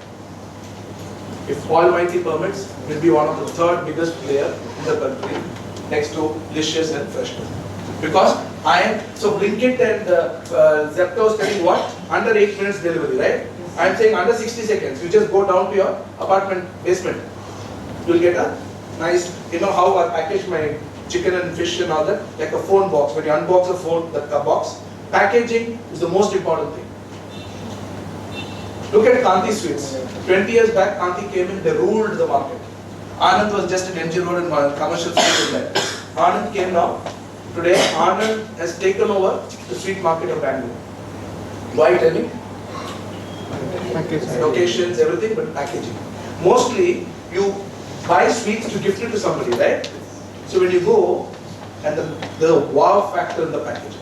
If Almighty permits, will be one of the 3rd biggest player in the country, next to Licious and Fresh. Because I am, so Blinkit and Zepto is telling what? Under 8 minutes delivery, right? I am saying under 60 seconds. You just go down to your apartment basement. You will get a nice, you know how I package my chicken and fish and all that? Like a phone box. When you unbox a phone, the box, packaging is the most important thing. Look at Kanti Sweets. 20 years back, Kanti came in, they ruled the market. Anand was just an MG Road and commercial street in there. Anand came now. Today, Anand has taken over the sweet market of Bangalore. Why tell me? Locations, everything, but packaging. Mostly, you buy sweets to gift it to somebody, right? So when you go, and the wow factor in the packaging,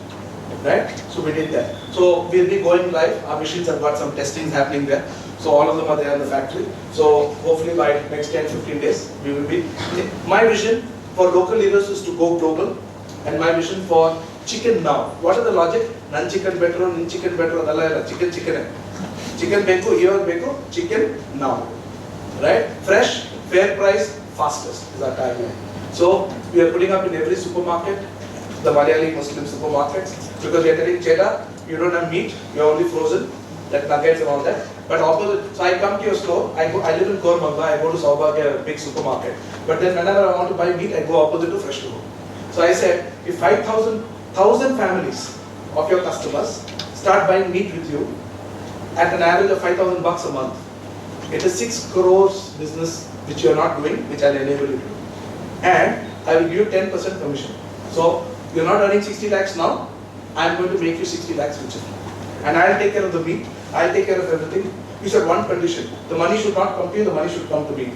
right? So we did that. So we'll be going live. Our machines have got some testings happening there. So all of them are there in the factory. So hopefully by next 10-15 days, we will be. My vision for local leaders is to go global, and my vision for chicken now. What is the logic? Nan chicken better, nin chicken better, chicken chicken. Chicken beko, here beko, chicken now. Right? Fresh, fair price, fastest is our tagline. So we are putting up in every supermarket, the Malayali Muslim supermarkets, because we are telling Cheda, you don't have meat, you are only frozen, like nuggets and all that. But opposite, so I come to your store, I live in Kormanga, I go to Saubhagya, a big supermarket. But then whenever I want to buy meat, I go opposite to Fresh to Go. So I said, if 1,000 families of your customers start buying meat with you, at an average of 5,000 bucks a month. It is 6 crores business which you are not doing, which I'll enable you to do. And I will give you 10% commission. So you're not earning 60 lakhs now, I'm going to make you 60 lakhs richer. And I'll take care of the meat, I'll take care of everything. You said one condition, the money should not come to you, the money should come to me.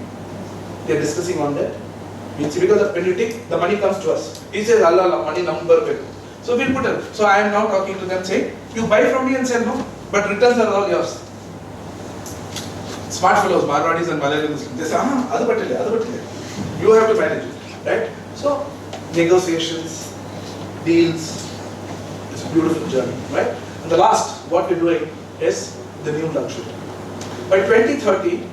They're discussing on that. It's because when you take, the money comes to us. He says, Allah, money number. So we'll put it. So I am now talking to them saying, you buy from me and sell no, but returns are all yours. Smart fellows, Marwadis and Malayalis, they say, adu pattile. You have to manage it, right? So negotiations, deals, it's a beautiful journey, right? And the last, what we're doing is the new luxury. By 2030,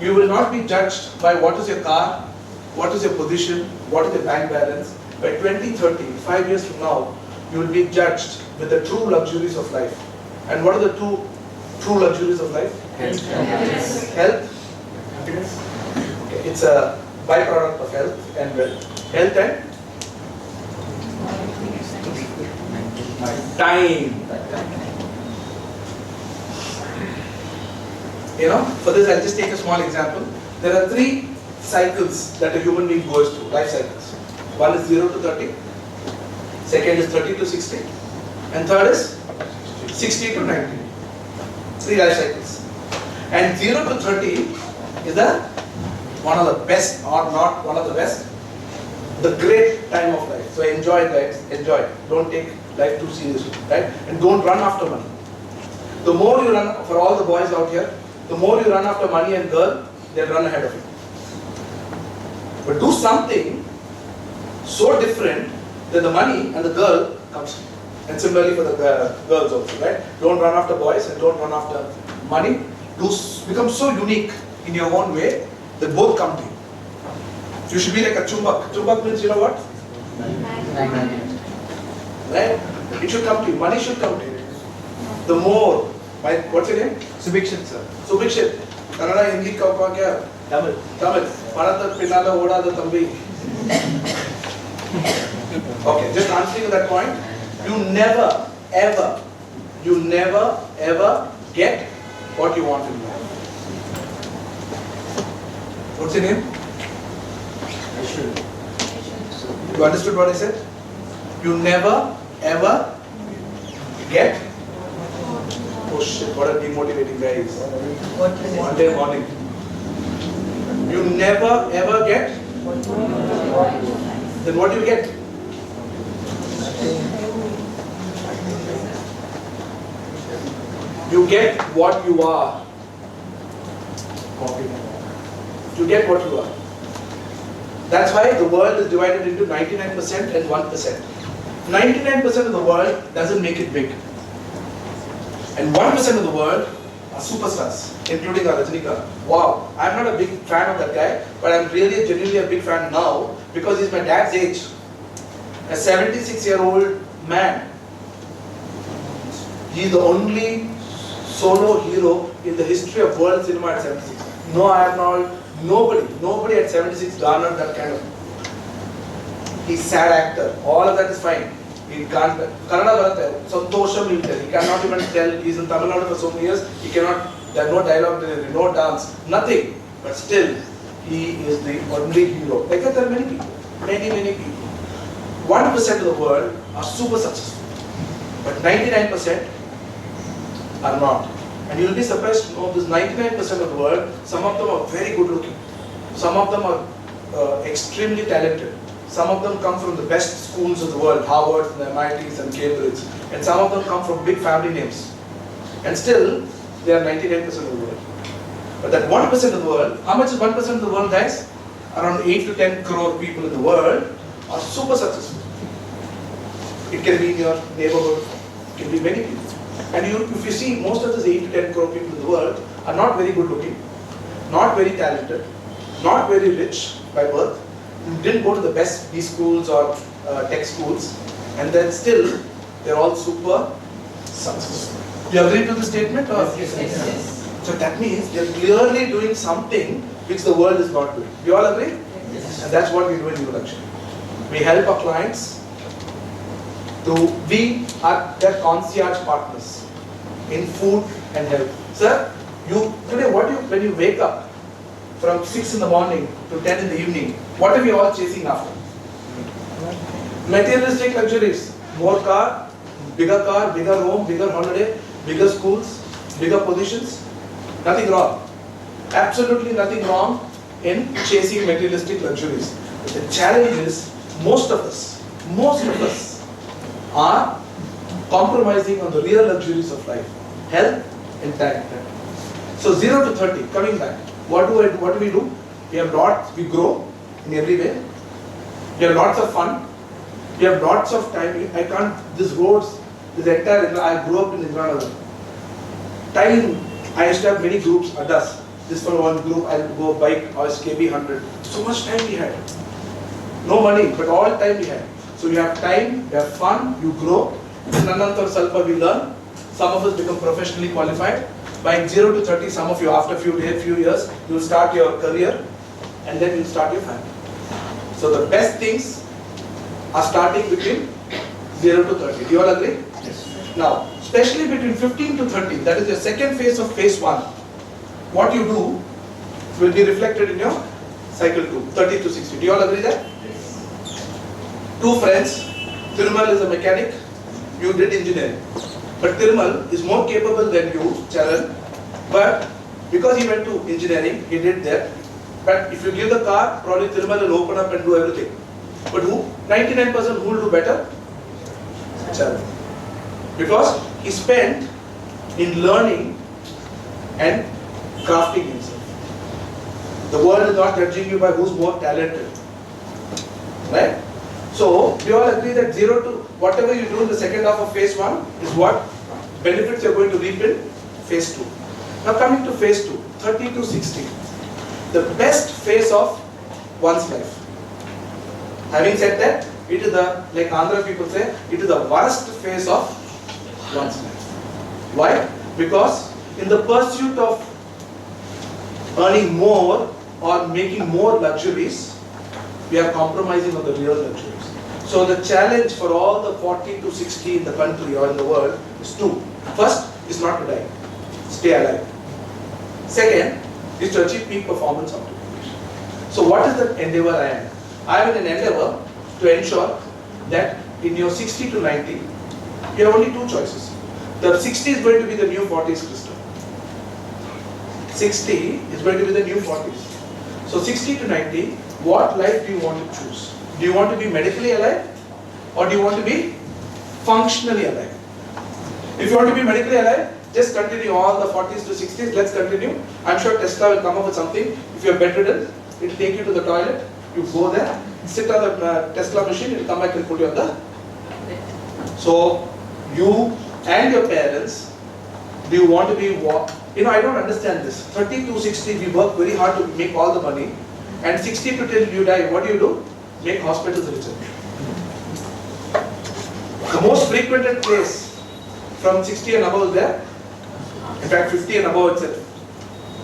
you will not be judged by what is your car, what is your position, what is your bank balance. By 2030, 5 years from now, you will be judged with the true luxuries of life. And what are the two true luxuries of life? Health. Okay. It's a byproduct of health and wealth. Health and time. You know, for this I'll just take a small example. There are 3 cycles that a human being goes through, life cycles. One is 0 to 30, second is 30 to 60, and third is 60 to 90. 3 life cycles. And 0 to 30 is one of the best, or not one of the best, the great time of life. So enjoy life, enjoy. Don't take life too seriously, right? And don't run after money. The more you run, for all the boys out here, the more you run after money and girl, they'll run ahead of you. But do something so different that the money and the girl comes. And similarly for the girls also, right? Don't run after boys and don't run after money. Become so unique in your own way that both come to you. You should be like a chumbak. Chumbak means, you know what? Right? It should come to you. Money should come to you. The more, what's your name? Subhikshit, sir. Subhikshit. Kannada, Hindi, Kaupa, kya? Tamil. Tamil. Panata, Pinada, Oda, the Tambi. Okay, just answering that point. You never, ever get what you want in life. What's your name? You understood what I said? You never, ever get. Oh shit, what a demotivating guy is. Monday morning. You never, ever get. Then what do you get? You get what you are. You get what you are. That's why the world is divided into 99% and 1%. 99% of the world doesn't make it big. And 1% of the world are superstars, including our Rajinikanth. Wow, I'm not a big fan of that guy, but I'm really genuinely a big fan now because he's my dad's age. A 76-year-old man. He's the only solo hero in the history of world cinema at 76. No Arnold, nobody at 76 garnered that kind of. He's sad actor. All of that is fine. He can't. Kannada baratte. Santosham he will tell. He cannot even tell. He's in Tamil Nadu for so many years. He cannot. There are no dialogue, no dance, nothing. But still, he is the only hero. Like that, there are many people. Many people. 1% of the world are super successful, but 99% are not. And you'll be surprised to know this 99% of the world, some of them are very good looking. Some of them are extremely talented. Some of them come from the best schools of the world, Harvard, and MITs and Cambridge. And some of them come from big family names. And still, they are 99% of the world. But that 1% of the world, how much is 1% of the world, guys? Around 8 to 10 crore people in the world are super successful. It can be in your neighborhood, it can be many people. And if you see, most of these 8 to 10 crore people in the world are not very good looking, not very talented, not very rich by birth, didn't go to the best B schools or tech schools, and then still, they're all super successful. You agree to the statement? Or? Yes. So that means they're clearly doing something which the world is not doing. You all agree? Yes. And that's what we do in Luxury. We help our clients we are their concierge partners in food and health. Sir, today when you wake up from 6 in the morning to 10 in the evening, what are we all chasing after? Materialistic luxuries. More car, bigger home, bigger holiday, bigger schools, bigger positions. Nothing wrong. Absolutely nothing wrong in chasing materialistic luxuries. But the challenge is most of us are compromising on the real luxuries of life. Health and time. So 0 to 30, coming back. What do we do? We grow in every way. We have lots of fun. We have lots of time. This entire, I grew up in Inspirational. Time, I used to have many groups, addas. This for one group, I'll go bike, or KB 100. So much time we had. No money, but all time we had. So you have time, you have fun, you grow. Nanantar Salpa we learn. Some of us become professionally qualified. By 0 to 30, some of you after few years, you will start your career and then you will start your family. So the best things are starting between 0 to 30. Do you all agree? Yes. Now, especially between 15 to 30, that is the second phase of phase 1. What you do will be reflected in your cycle 2, 30 to 60. Do you all agree that? Yes. Two friends, Thirumal is a mechanic, you did engineering. But Thirumal is more capable than you, Charan, but because he went to engineering, he did that. But if you give the car, probably Thirumal will open up and do everything. But who? 99% who will do better? Charan. Because he spent in learning and crafting himself. The world is not judging you by who's more talented. Right? So, do you all agree that 0 to whatever you do in the second half of phase 1 is what benefits you're going to reap in phase 2. Now coming to phase 2, 30 to 60. The best phase of one's life. Having said that, it is like Andhra people say, it is the worst phase of one's life. Why? Because in the pursuit of earning more or making more luxuries, we are compromising on the real luxuries. So the challenge for all the 40 to 60 in the country or in the world is two. First is not to die, stay alive. Second is to achieve peak performance optimization. So what is the endeavor I am? I am in an endeavor to ensure that in your 60 to 90, you have only two choices. The 60 is going to be the new 40s, Krista. 60 is going to be the new 40s. So 60 to 90, what life do you want to choose? Do you want to be medically alive or do you want to be functionally alive? If you want to be medically alive, just continue all the 40s to 60s, let's continue. I'm sure Tesla will come up with something. If you're bedridden, it will take you to the toilet, you go there, sit on the Tesla machine, it will come back and put you on the... So, you and your parents, do you want to be I don't understand this. 30 to 60, we work very hard to make all the money. And 60 to till you die, what do? Make hospitals richer. The most frequented place from 60 and above is there. In fact, 50 and above itself.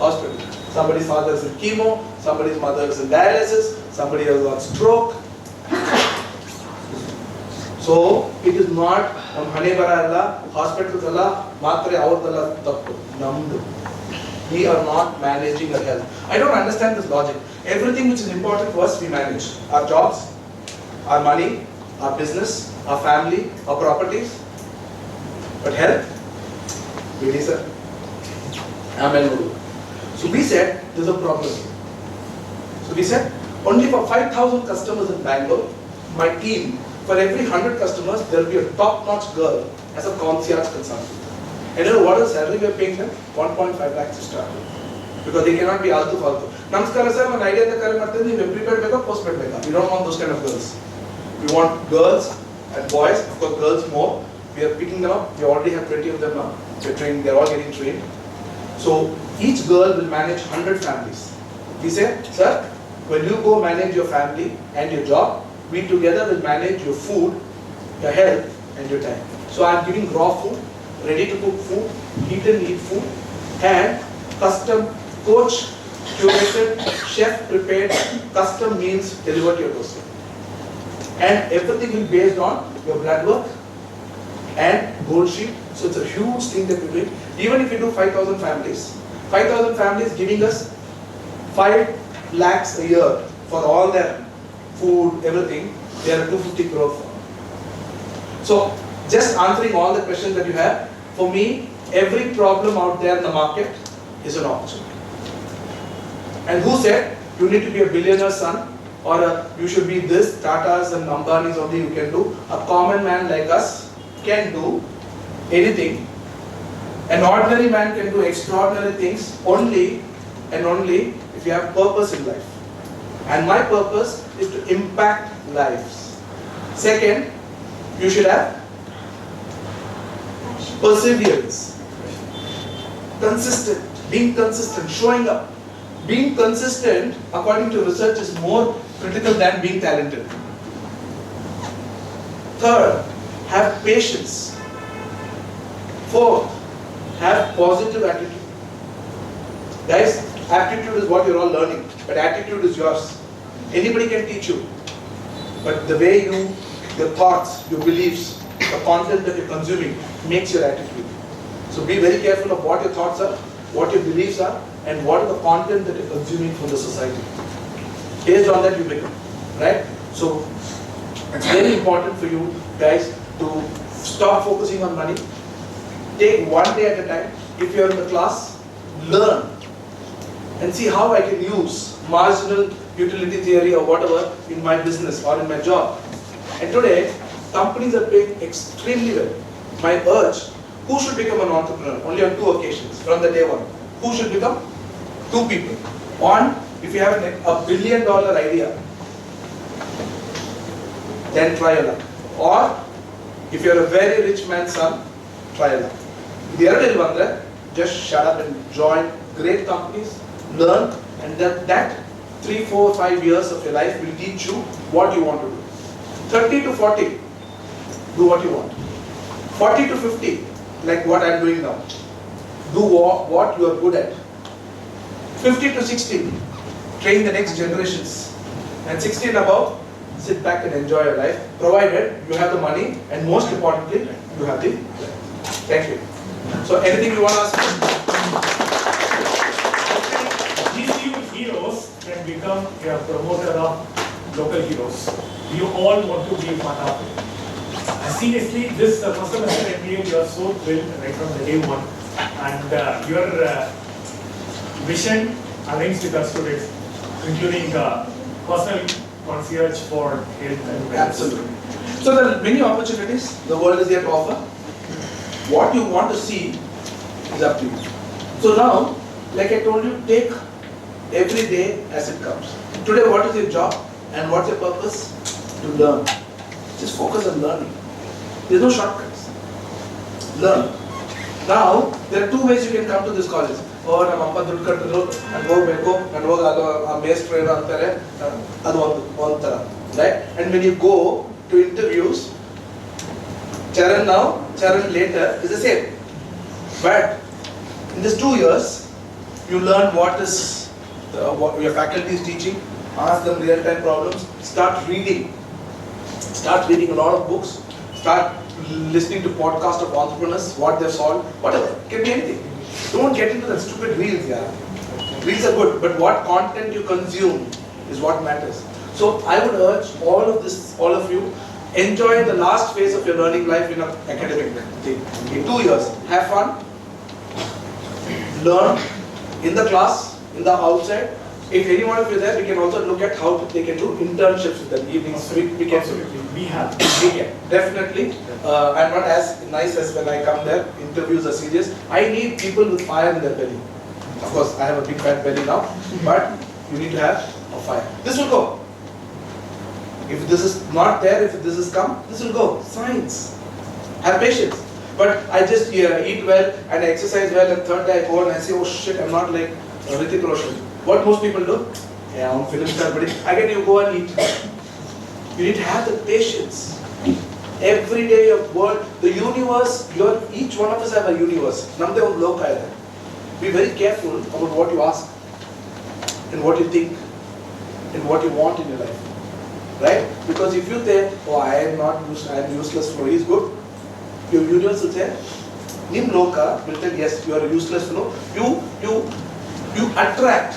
Hospital. Somebody's father is in chemo, somebody's mother is in dialysis, somebody has got stroke. So, it is not Hanebara hospitals matre avardalla tappu. Namdu. We are not managing our health. I don't understand this logic. Everything which is important to us, we manage. Our jobs, our money, our business, our family, our properties. But health, we sir. Amen. So we said, there's a problem. So we said, only for 5,000 customers in Bangalore, my team, for every 100 customers, there will be a top-notch girl as a concierge consultant. And you know what is the salary we are paying them? 1.5 lakhs to start with. Because they cannot be altu faltu. Namaskara sir, one idea the current market is prepaid mega, postpaid mega. We don't want those kind of girls. We want girls and boys, of course girls more. We are picking them up. We already have 20 of them now. We're training, they're all getting trained. So each girl will manage 100 families. We say, sir, when you go manage your family and your job, we together will manage your food, your health and your time. So I am giving raw food, ready to cook food, eat and eat food, and custom coach, curated, chef prepared, custom meals delivered to your doorstep. And everything will be based on your blood work and goal sheet. So it's a huge thing that we're doing. Even if we do 5,000 families giving us 5 lakhs a year for all their food, everything, they are 250 crore. So just answering all the questions that you have, for me, every problem out there in the market is an opportunity. And who said you need to be a billionaire's son or you should be this, Tata's and Ambani's only you can do? A common man like us can do anything. An ordinary man can do extraordinary things only and only if you have purpose in life. And my purpose is to impact lives. Second, you should have perseverance. Being consistent, showing up. Being consistent, according to research, is more critical than being talented. Third, have patience. Fourth, have positive attitude. Guys, aptitude is what you're all learning, but attitude is yours. Anybody can teach you. But the way your thoughts, your beliefs, the content that you're consuming makes your attitude. So be very careful of what your thoughts are, what your beliefs are, and what are the content that you're consuming from the society. Based on that you become, right? So it's very important for you guys to stop focusing on money. Take one day at a time. If you're in the class, learn and see how I can use marginal utility theory or whatever in my business or in my job. And today, companies are paying extremely well. My urge, who should become an entrepreneur? Only on 2 occasions from the day one. Who should become? 2 people. One, if you have a $1 billion idea, then try your luck. Or, if you're a very rich man's son, try your luck. The other is just shut up and join great companies, learn, and that 3, 4, 5 years of your life will teach you what you want to do. 30 to 40, do what you want. 40 to 50, like what I'm doing now. Do what you are good at. 50 to 60, train the next generations. And 60 and above, sit back and enjoy your life, provided you have the money and most importantly, you have the life. Thank you. So anything you want to ask me? These few heroes can become a promoter of local heroes. We all want to be part of it. And seriously, this first semester MBA, you are so thrilled right from the day one. And your vision aligns with our students, including personal concierge for health and wellness. Absolutely. So there are many opportunities the world is here to offer. What you want to see is up to you. So now, like I told you, take every day as it comes. Today, what is your job and what's your purpose? To learn. Just focus on learning. There's no shortcuts. Learn. Now, there are 2 ways you can come to this college. Or I'm appa ದುಡ್ಡು ಕಟ್ಟಿದ್ರು ನಾನು ಹೋಗಬೇಕು ನಾನು ಹೋಗಿ ಅದು ಆ ಮೇಸ್ಟ್ರು ಏನೋ ಅಂತಾರೆ ಅದು ಒಂಥರ right? And when you go to interviews, Charan now, Charan later is the same. But in these 2 years, you learn what your faculty is teaching, ask them real-time problems, start reading a lot of books, start listening to podcasts of entrepreneurs, what they've solved, whatever, it can be anything. Don't get into that stupid reels, yeah. Reels are good, but what content you consume is what matters. So I would urge all of you, enjoy the last phase of your learning life in an academic thing. In 2 years, have fun, learn in the class, in the outside. If any one of you there, we can also look at how they can do internships with them evenings. We can. Absolutely. We can. Definitely. I'm not as nice as when I come there. Interviews are serious. I need people with fire in their belly. Of course, I have a big fat belly now, but you need to have a fire. This will go. If this is not there, if this is come, this will go. Science. Have patience. But I just eat well and exercise well, and third day I go and I say, oh shit, I'm not like Hrithik Roshan. What most people do? Yeah, I'm film star, but again you go and eat. You need to have the patience. Every day of world, the universe, each one of us have a universe. Namde on loka hai. Be very careful about what you ask and what you think and what you want in your life. Right? Because if you think, oh, I am useless for he is good, your universe will say, Nim Loka will tell, yes, you are a useless fellow. You attract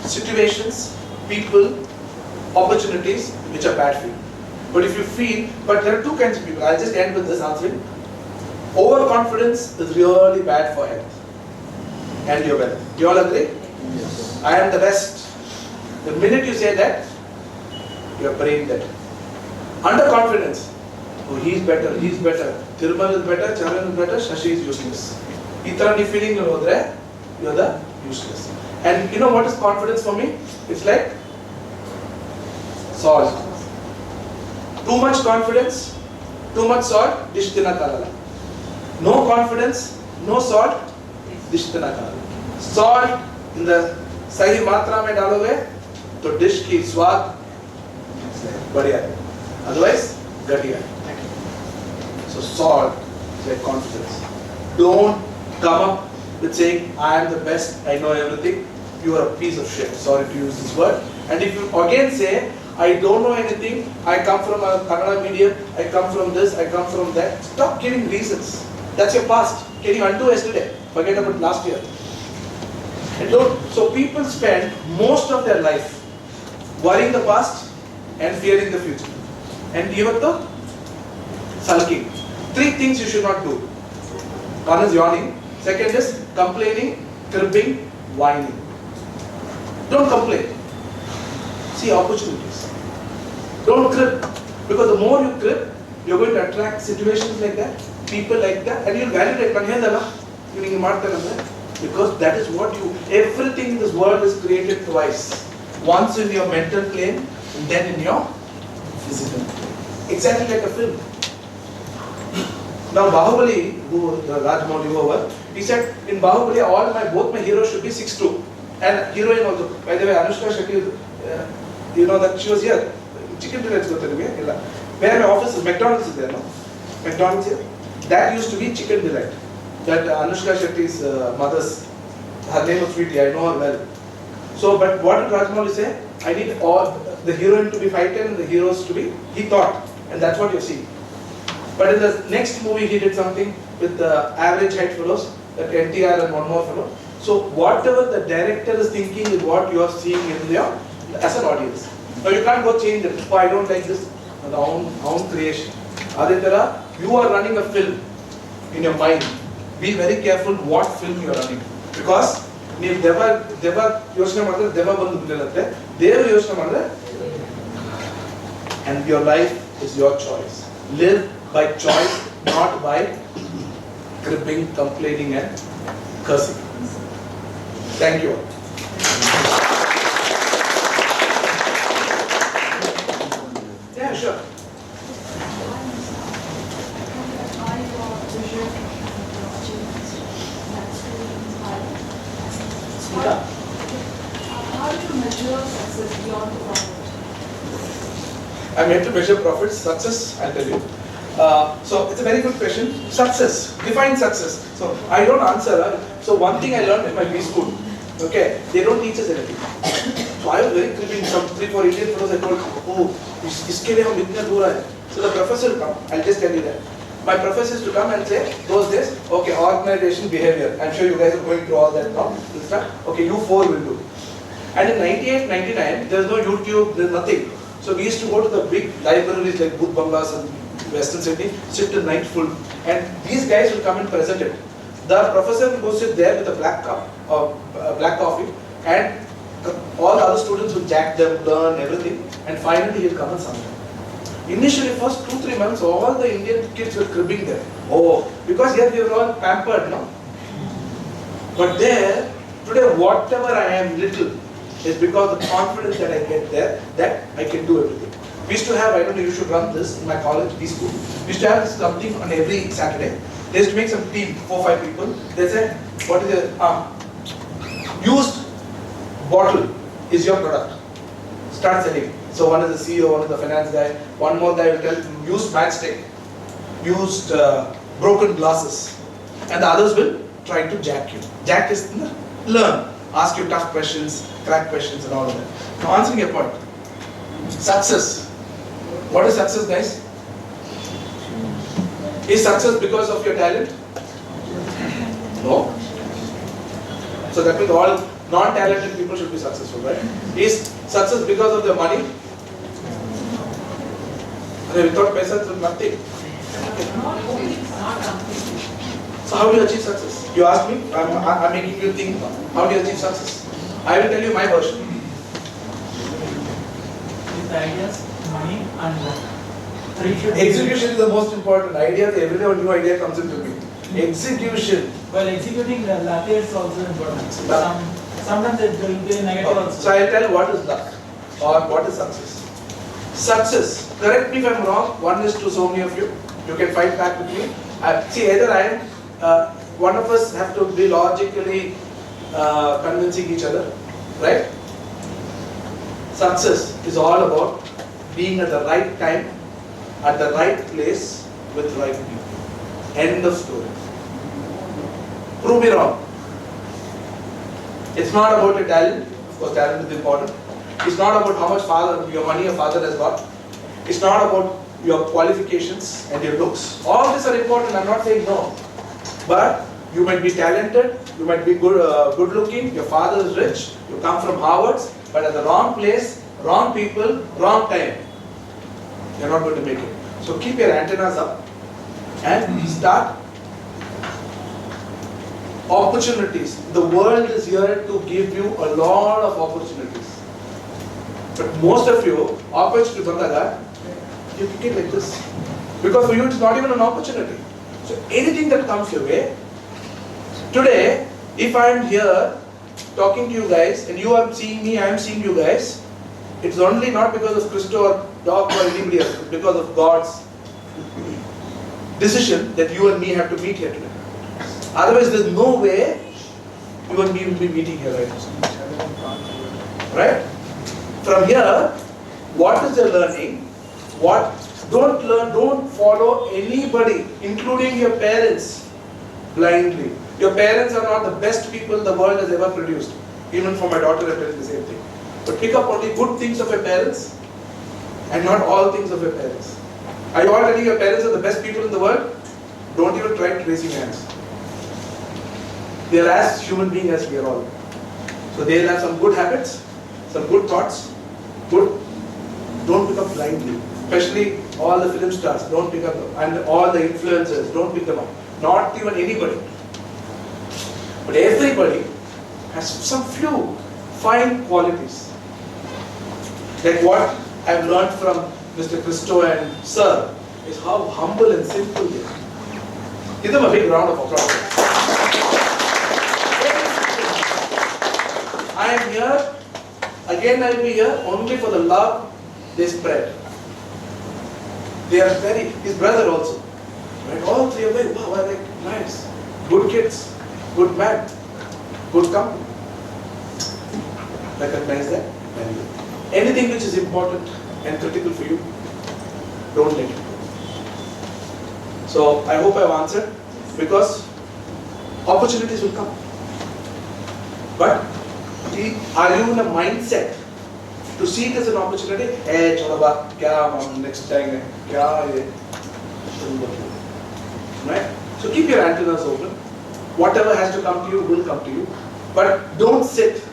situations, people, opportunities which are bad for you. But if you feel, but there are two kinds of people. I'll just end with this answering. Overconfidence is really bad for health and your wealth. You all agree? Yes. I am the best. The minute you say that, your brain dead. Underconfidence. Oh, he's better. Thirumal is better, Charan is better, Shashi is useless. Itarani feeling you're the useless. And you know what is confidence for me? It's like salt. Too much confidence, too much salt, dish dina kalala. No confidence, no salt, dish dina kalala. Salt in the sahi matra mein daloge, to dish ki swad बढ़िया है. Otherwise, घटिया है. So salt is like confidence. Don't come up with saying I am the best, I know everything. You are a piece of shit. Sorry to use this word. And if you again say I don't know anything, I come from a Kannada medium, I come from this, I come from that. Stop giving reasons. That's your past. Can you undo yesterday? Forget about last year. And don't. So people spend most of their life worrying the past and fearing the future. And ivattu sulking. 3 things you should not do. One is yawning. Second is complaining, cribbing, whining. Don't complain. See opportunities. Don't crib. Because the more you crib, you're going to attract situations like that, people like that, and you'll validate. Because that is what you, everything in this world is created twice. Once in your mental plane, and then in your physical plane. Exactly like a film. Now Bahubali, who the Rajamouli over, he said in Bahubali both my heroes should be 6'2", and heroine also. By the way, Anushka Shetty, you know that she was here. Chicken Delights where my office is, McDonald's is there, no? McDonald's here. That used to be Chicken Delight. That Anushka Shetty's mother's, her name was Sweetie. I know her well. So, but what did Rajamouli say? I need all the heroine to be 5'10" and the heroes to be. He thought, and that's what you see. But in the next movie, he did something with the average height fellows, that NTR and one more fellow. So whatever the director is thinking is what you are seeing in your, as an audience. Now you can't go change it. Oh, I don't like this. The own creation. Aditya, you are running a film in your mind. Be very careful what film you are running. Because ನೀವು ದೆವ್ವ ಯೋಚನೆ ಮಾಡಿದ್ರೆ ದೆವ್ವ ಬಂದು ಬಿಟ್ಟಿರುತ್ತೆ. ದೇವರು ಯೋಚನೆ ಮಾಡಿದ್ರೆ, and your life is your choice. Live by choice, not by cribbing, complaining and cursing. Thank you all. Yeah, sure. How do you measure success beyond the profit? I'm here to measure profits, success, I'll tell you. So it's a very good question. Success, define success. So I don't answer. So one thing I learned in my B school, okay, they don't teach us anything. So I was very cribbing. Some 3-4 Indian fellows I told, oh, iske liye hum itna dura hai. So the professor will come, I'll just tell you that. My professor used to come and say, those days, okay, organization behavior. I'm sure you guys are going through all that now. Okay, you 4 will do. And in 98, 99, there's no YouTube, there's nothing. So we used to go to the big libraries like Booth Banglas and Western Sydney, sit till night full. And these guys will come and present it. The professor will go sit there with a black cup or black coffee, and all the other students will jack them, learn everything, and finally he'll come and summon. Initially, first 2-3 months, all the Indian kids were cribbing there. Oh, because here they were all pampered, no? But there, today, whatever I am little, is because the confidence that I get there, that I can do everything. We used to have, I don't know, you should run this in my college, B school. We used to have something on every Saturday. They used to make some team, 4-5 people. They said, what is it? Used bottle is your product. Start selling. So one is the CEO, one is the finance guy, one more guy will tell you, used matchstick, used broken glasses, and the others will try to jack you. Jack is learn, ask you tough questions, crack questions and all of that. Now answering your point, success. What is success, guys? Is success because of your talent? No. So that means all non-talented people should be successful, right? Is success because of their money? And without paisa, nothing. So how do you achieve success? You ask me, I'm making you think, how do you achieve success? I will tell you my version. With ideas, money and Execution is the most important. Idea, every day a new idea comes into me. Execution. well, executing the latter is also important. Sometimes it will be negative also. So I'll tell what is luck or what is success. Success, correct me if I'm wrong, one is to so many of you. You can fight back with me. See, either I am, one of us have to be logically convincing each other, right? Success is all about being at the right time, at the right place, with right people. End of story. Prove me wrong. It's not about your talent. Of course, talent is important. It's not about how much your money your father has got. It's not about your qualifications and your looks. All these are important. I'm not saying no. But you might be talented. You might be good looking. Your father is rich. You come from Harvard, but at the wrong place, wrong people, wrong time. You're not going to make it. So keep your antennas up and start. Opportunities. The world is here to give you a lot of opportunities. But most of you, opportunity bandaga, you take it like this. Because for you it's not even an opportunity. So anything that comes your way, today, if I am here talking to you guys and you are seeing me, I am seeing you guys, it's only not because of Christo or Doc or anybody else, it's because of God's decision that you and me have to meet here today. Otherwise, there's no way you and me will be meeting here right now. Right? From here, what is the learning? Don't follow anybody, including your parents, blindly. Your parents are not the best people the world has ever produced. Even for my daughter, I tell the same thing. But pick up only good things of your parents and not all things of your parents. Are you all telling your parents are the best people in the world? Don't even try raising hands. They are as human beings as we are all. So they'll have some good habits, some good thoughts. Good. Don't pick up blindly. Especially all the film stars, don't pick up them. And all the influencers, don't pick them up. Not even anybody. But everybody has some few fine qualities. Like what I've learned from Mr. Christo and Sir is how humble and simple they are. Give them a big round of applause. I am here, again I will be here only for the love they spread. They are his brother also. Right? All three of them, wow, I like nice. Good kids, good man, good company. Recognize that. Anything which is important and critical for you, don't let it go. So I hope I've answered, because opportunities will come. But are you in a mindset to see it as an opportunity? Hey, choda kya next time, kya ye? Right? So keep your antennas open. Whatever has to come to you will come to you. But don't sit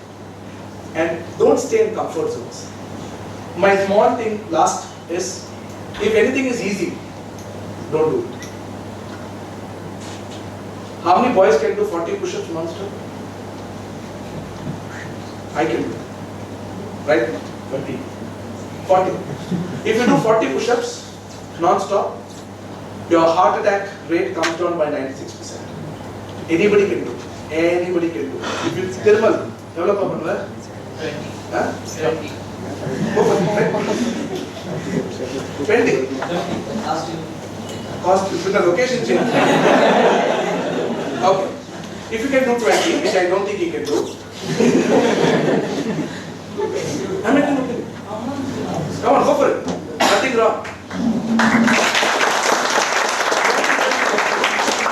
and don't stay in comfort zones. My small thing last is, if anything is easy, don't do it. How many boys can do 40 push-ups non-stop? I can do. Right? 20. 40. If you do 40 push-ups non-stop, your heart attack rate comes down by 96%. Anybody can do. Anybody can do. If you Tirmal, develop a 20. Huh? 20. Go for it. 20. Cost with the location change. Okay. If you can do 20, which I don't think he can do. I mean, come on, go for it. Nothing wrong.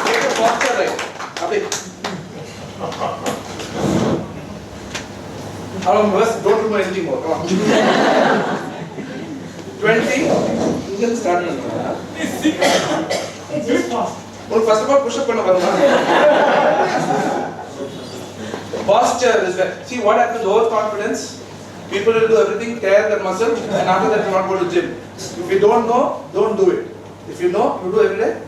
Take a posture right. Abhi. Don't do anything more. Come on. 20. You can start. It's just fast. First of all, push up panna varuma. Posture is there. See what happens, overconfidence. People will do everything, tear their muscle, and after that, you not go to gym. If you don't know, don't do it. If you know, you do every day.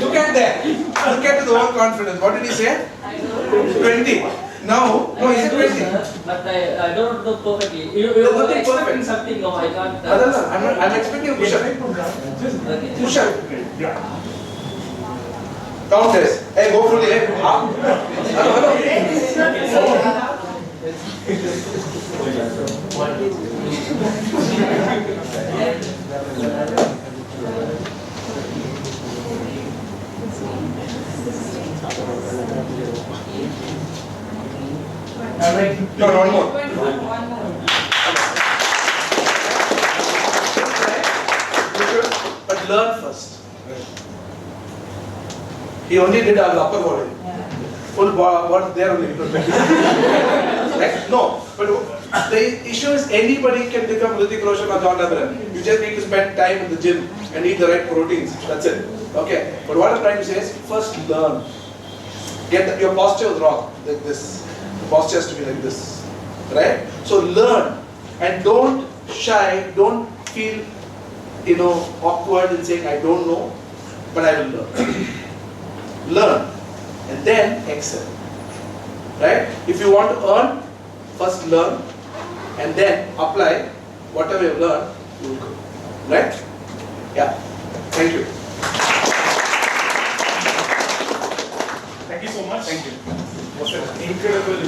Look at that. Look at the overconfidence. What did he say? 20. Now, no, he said 20. But I don't know perfectly. There's You nothing expecting perfect. something? No, I can't. I'm expecting a push-up. Push-up. Count this. Hey, go fully. Hey, up. Hello. No, one more. But learn first. He only did our upper body. Full body there only. Right? No. But the issue is anybody can become Hrithik Roshan or John Abraham. You just need to spend time in the gym and eat the right proteins. That's it. Okay. But what I'm trying to say is first learn. Your posture is wrong. Like this. The posture has to be like this. Right? So learn. And don't shy. Don't feel awkward in saying I don't know. But I will learn. Learn. And then excel. Right? If you want to earn, first learn and then apply whatever you have learned, you will go. Right? Yeah. Thank you. Thank you so much. Thank you. It was an incredible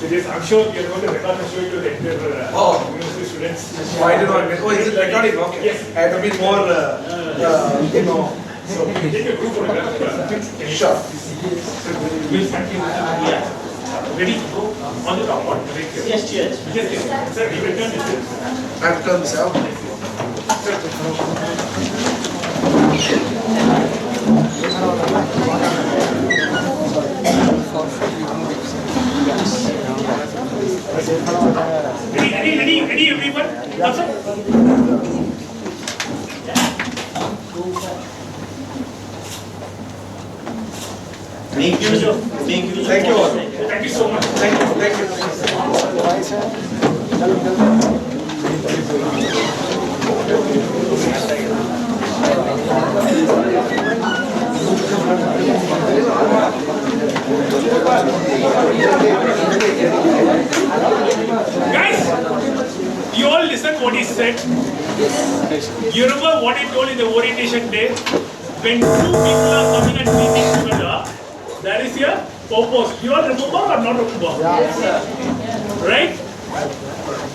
series. I'm sure you're going to record and show it to the entire university students. Oh, I did not get. Oh, is it recording? Okay. Yes. I have to be more, So, take a group photograph. Sure. Please, thank you. Yeah. Ready? On the top one. Right here. Yes, cheers. Yes. Sir, you return this. I have to turn this out. Ready, everyone? Thumbs up. Thank you. Thank you all. Thank you so much. Thank you. Thank you. Guys, you all listen what he said. You remember what he told in the orientation day? When two people are coming and meeting together, there is a purpose. You all remember or not remember? Yes, sir. Right?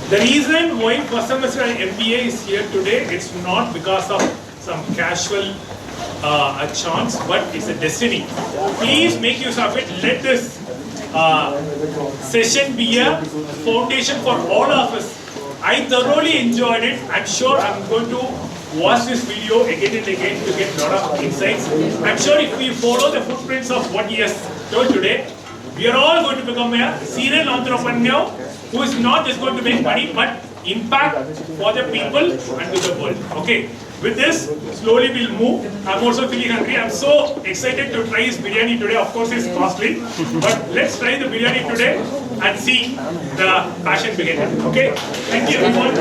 The reason why first semester MBA is here today, it's not because of some casual a chance, but it's a destiny. Please make use of it. Let this session be a foundation for all of us. I thoroughly enjoyed it. I'm sure I'm going to watch this video again and again to get a lot of insights. I'm sure if we follow the footprints of what he has told today, we are all going to become a serial entrepreneur who is not just going to make money but impact for the people and to the world. Okay. With this, slowly we'll move. I'm also feeling hungry. I'm so excited to try his biryani today. Of course, it's costly, but let's try the biryani today and see the passion begin. Okay? Thank you, everyone.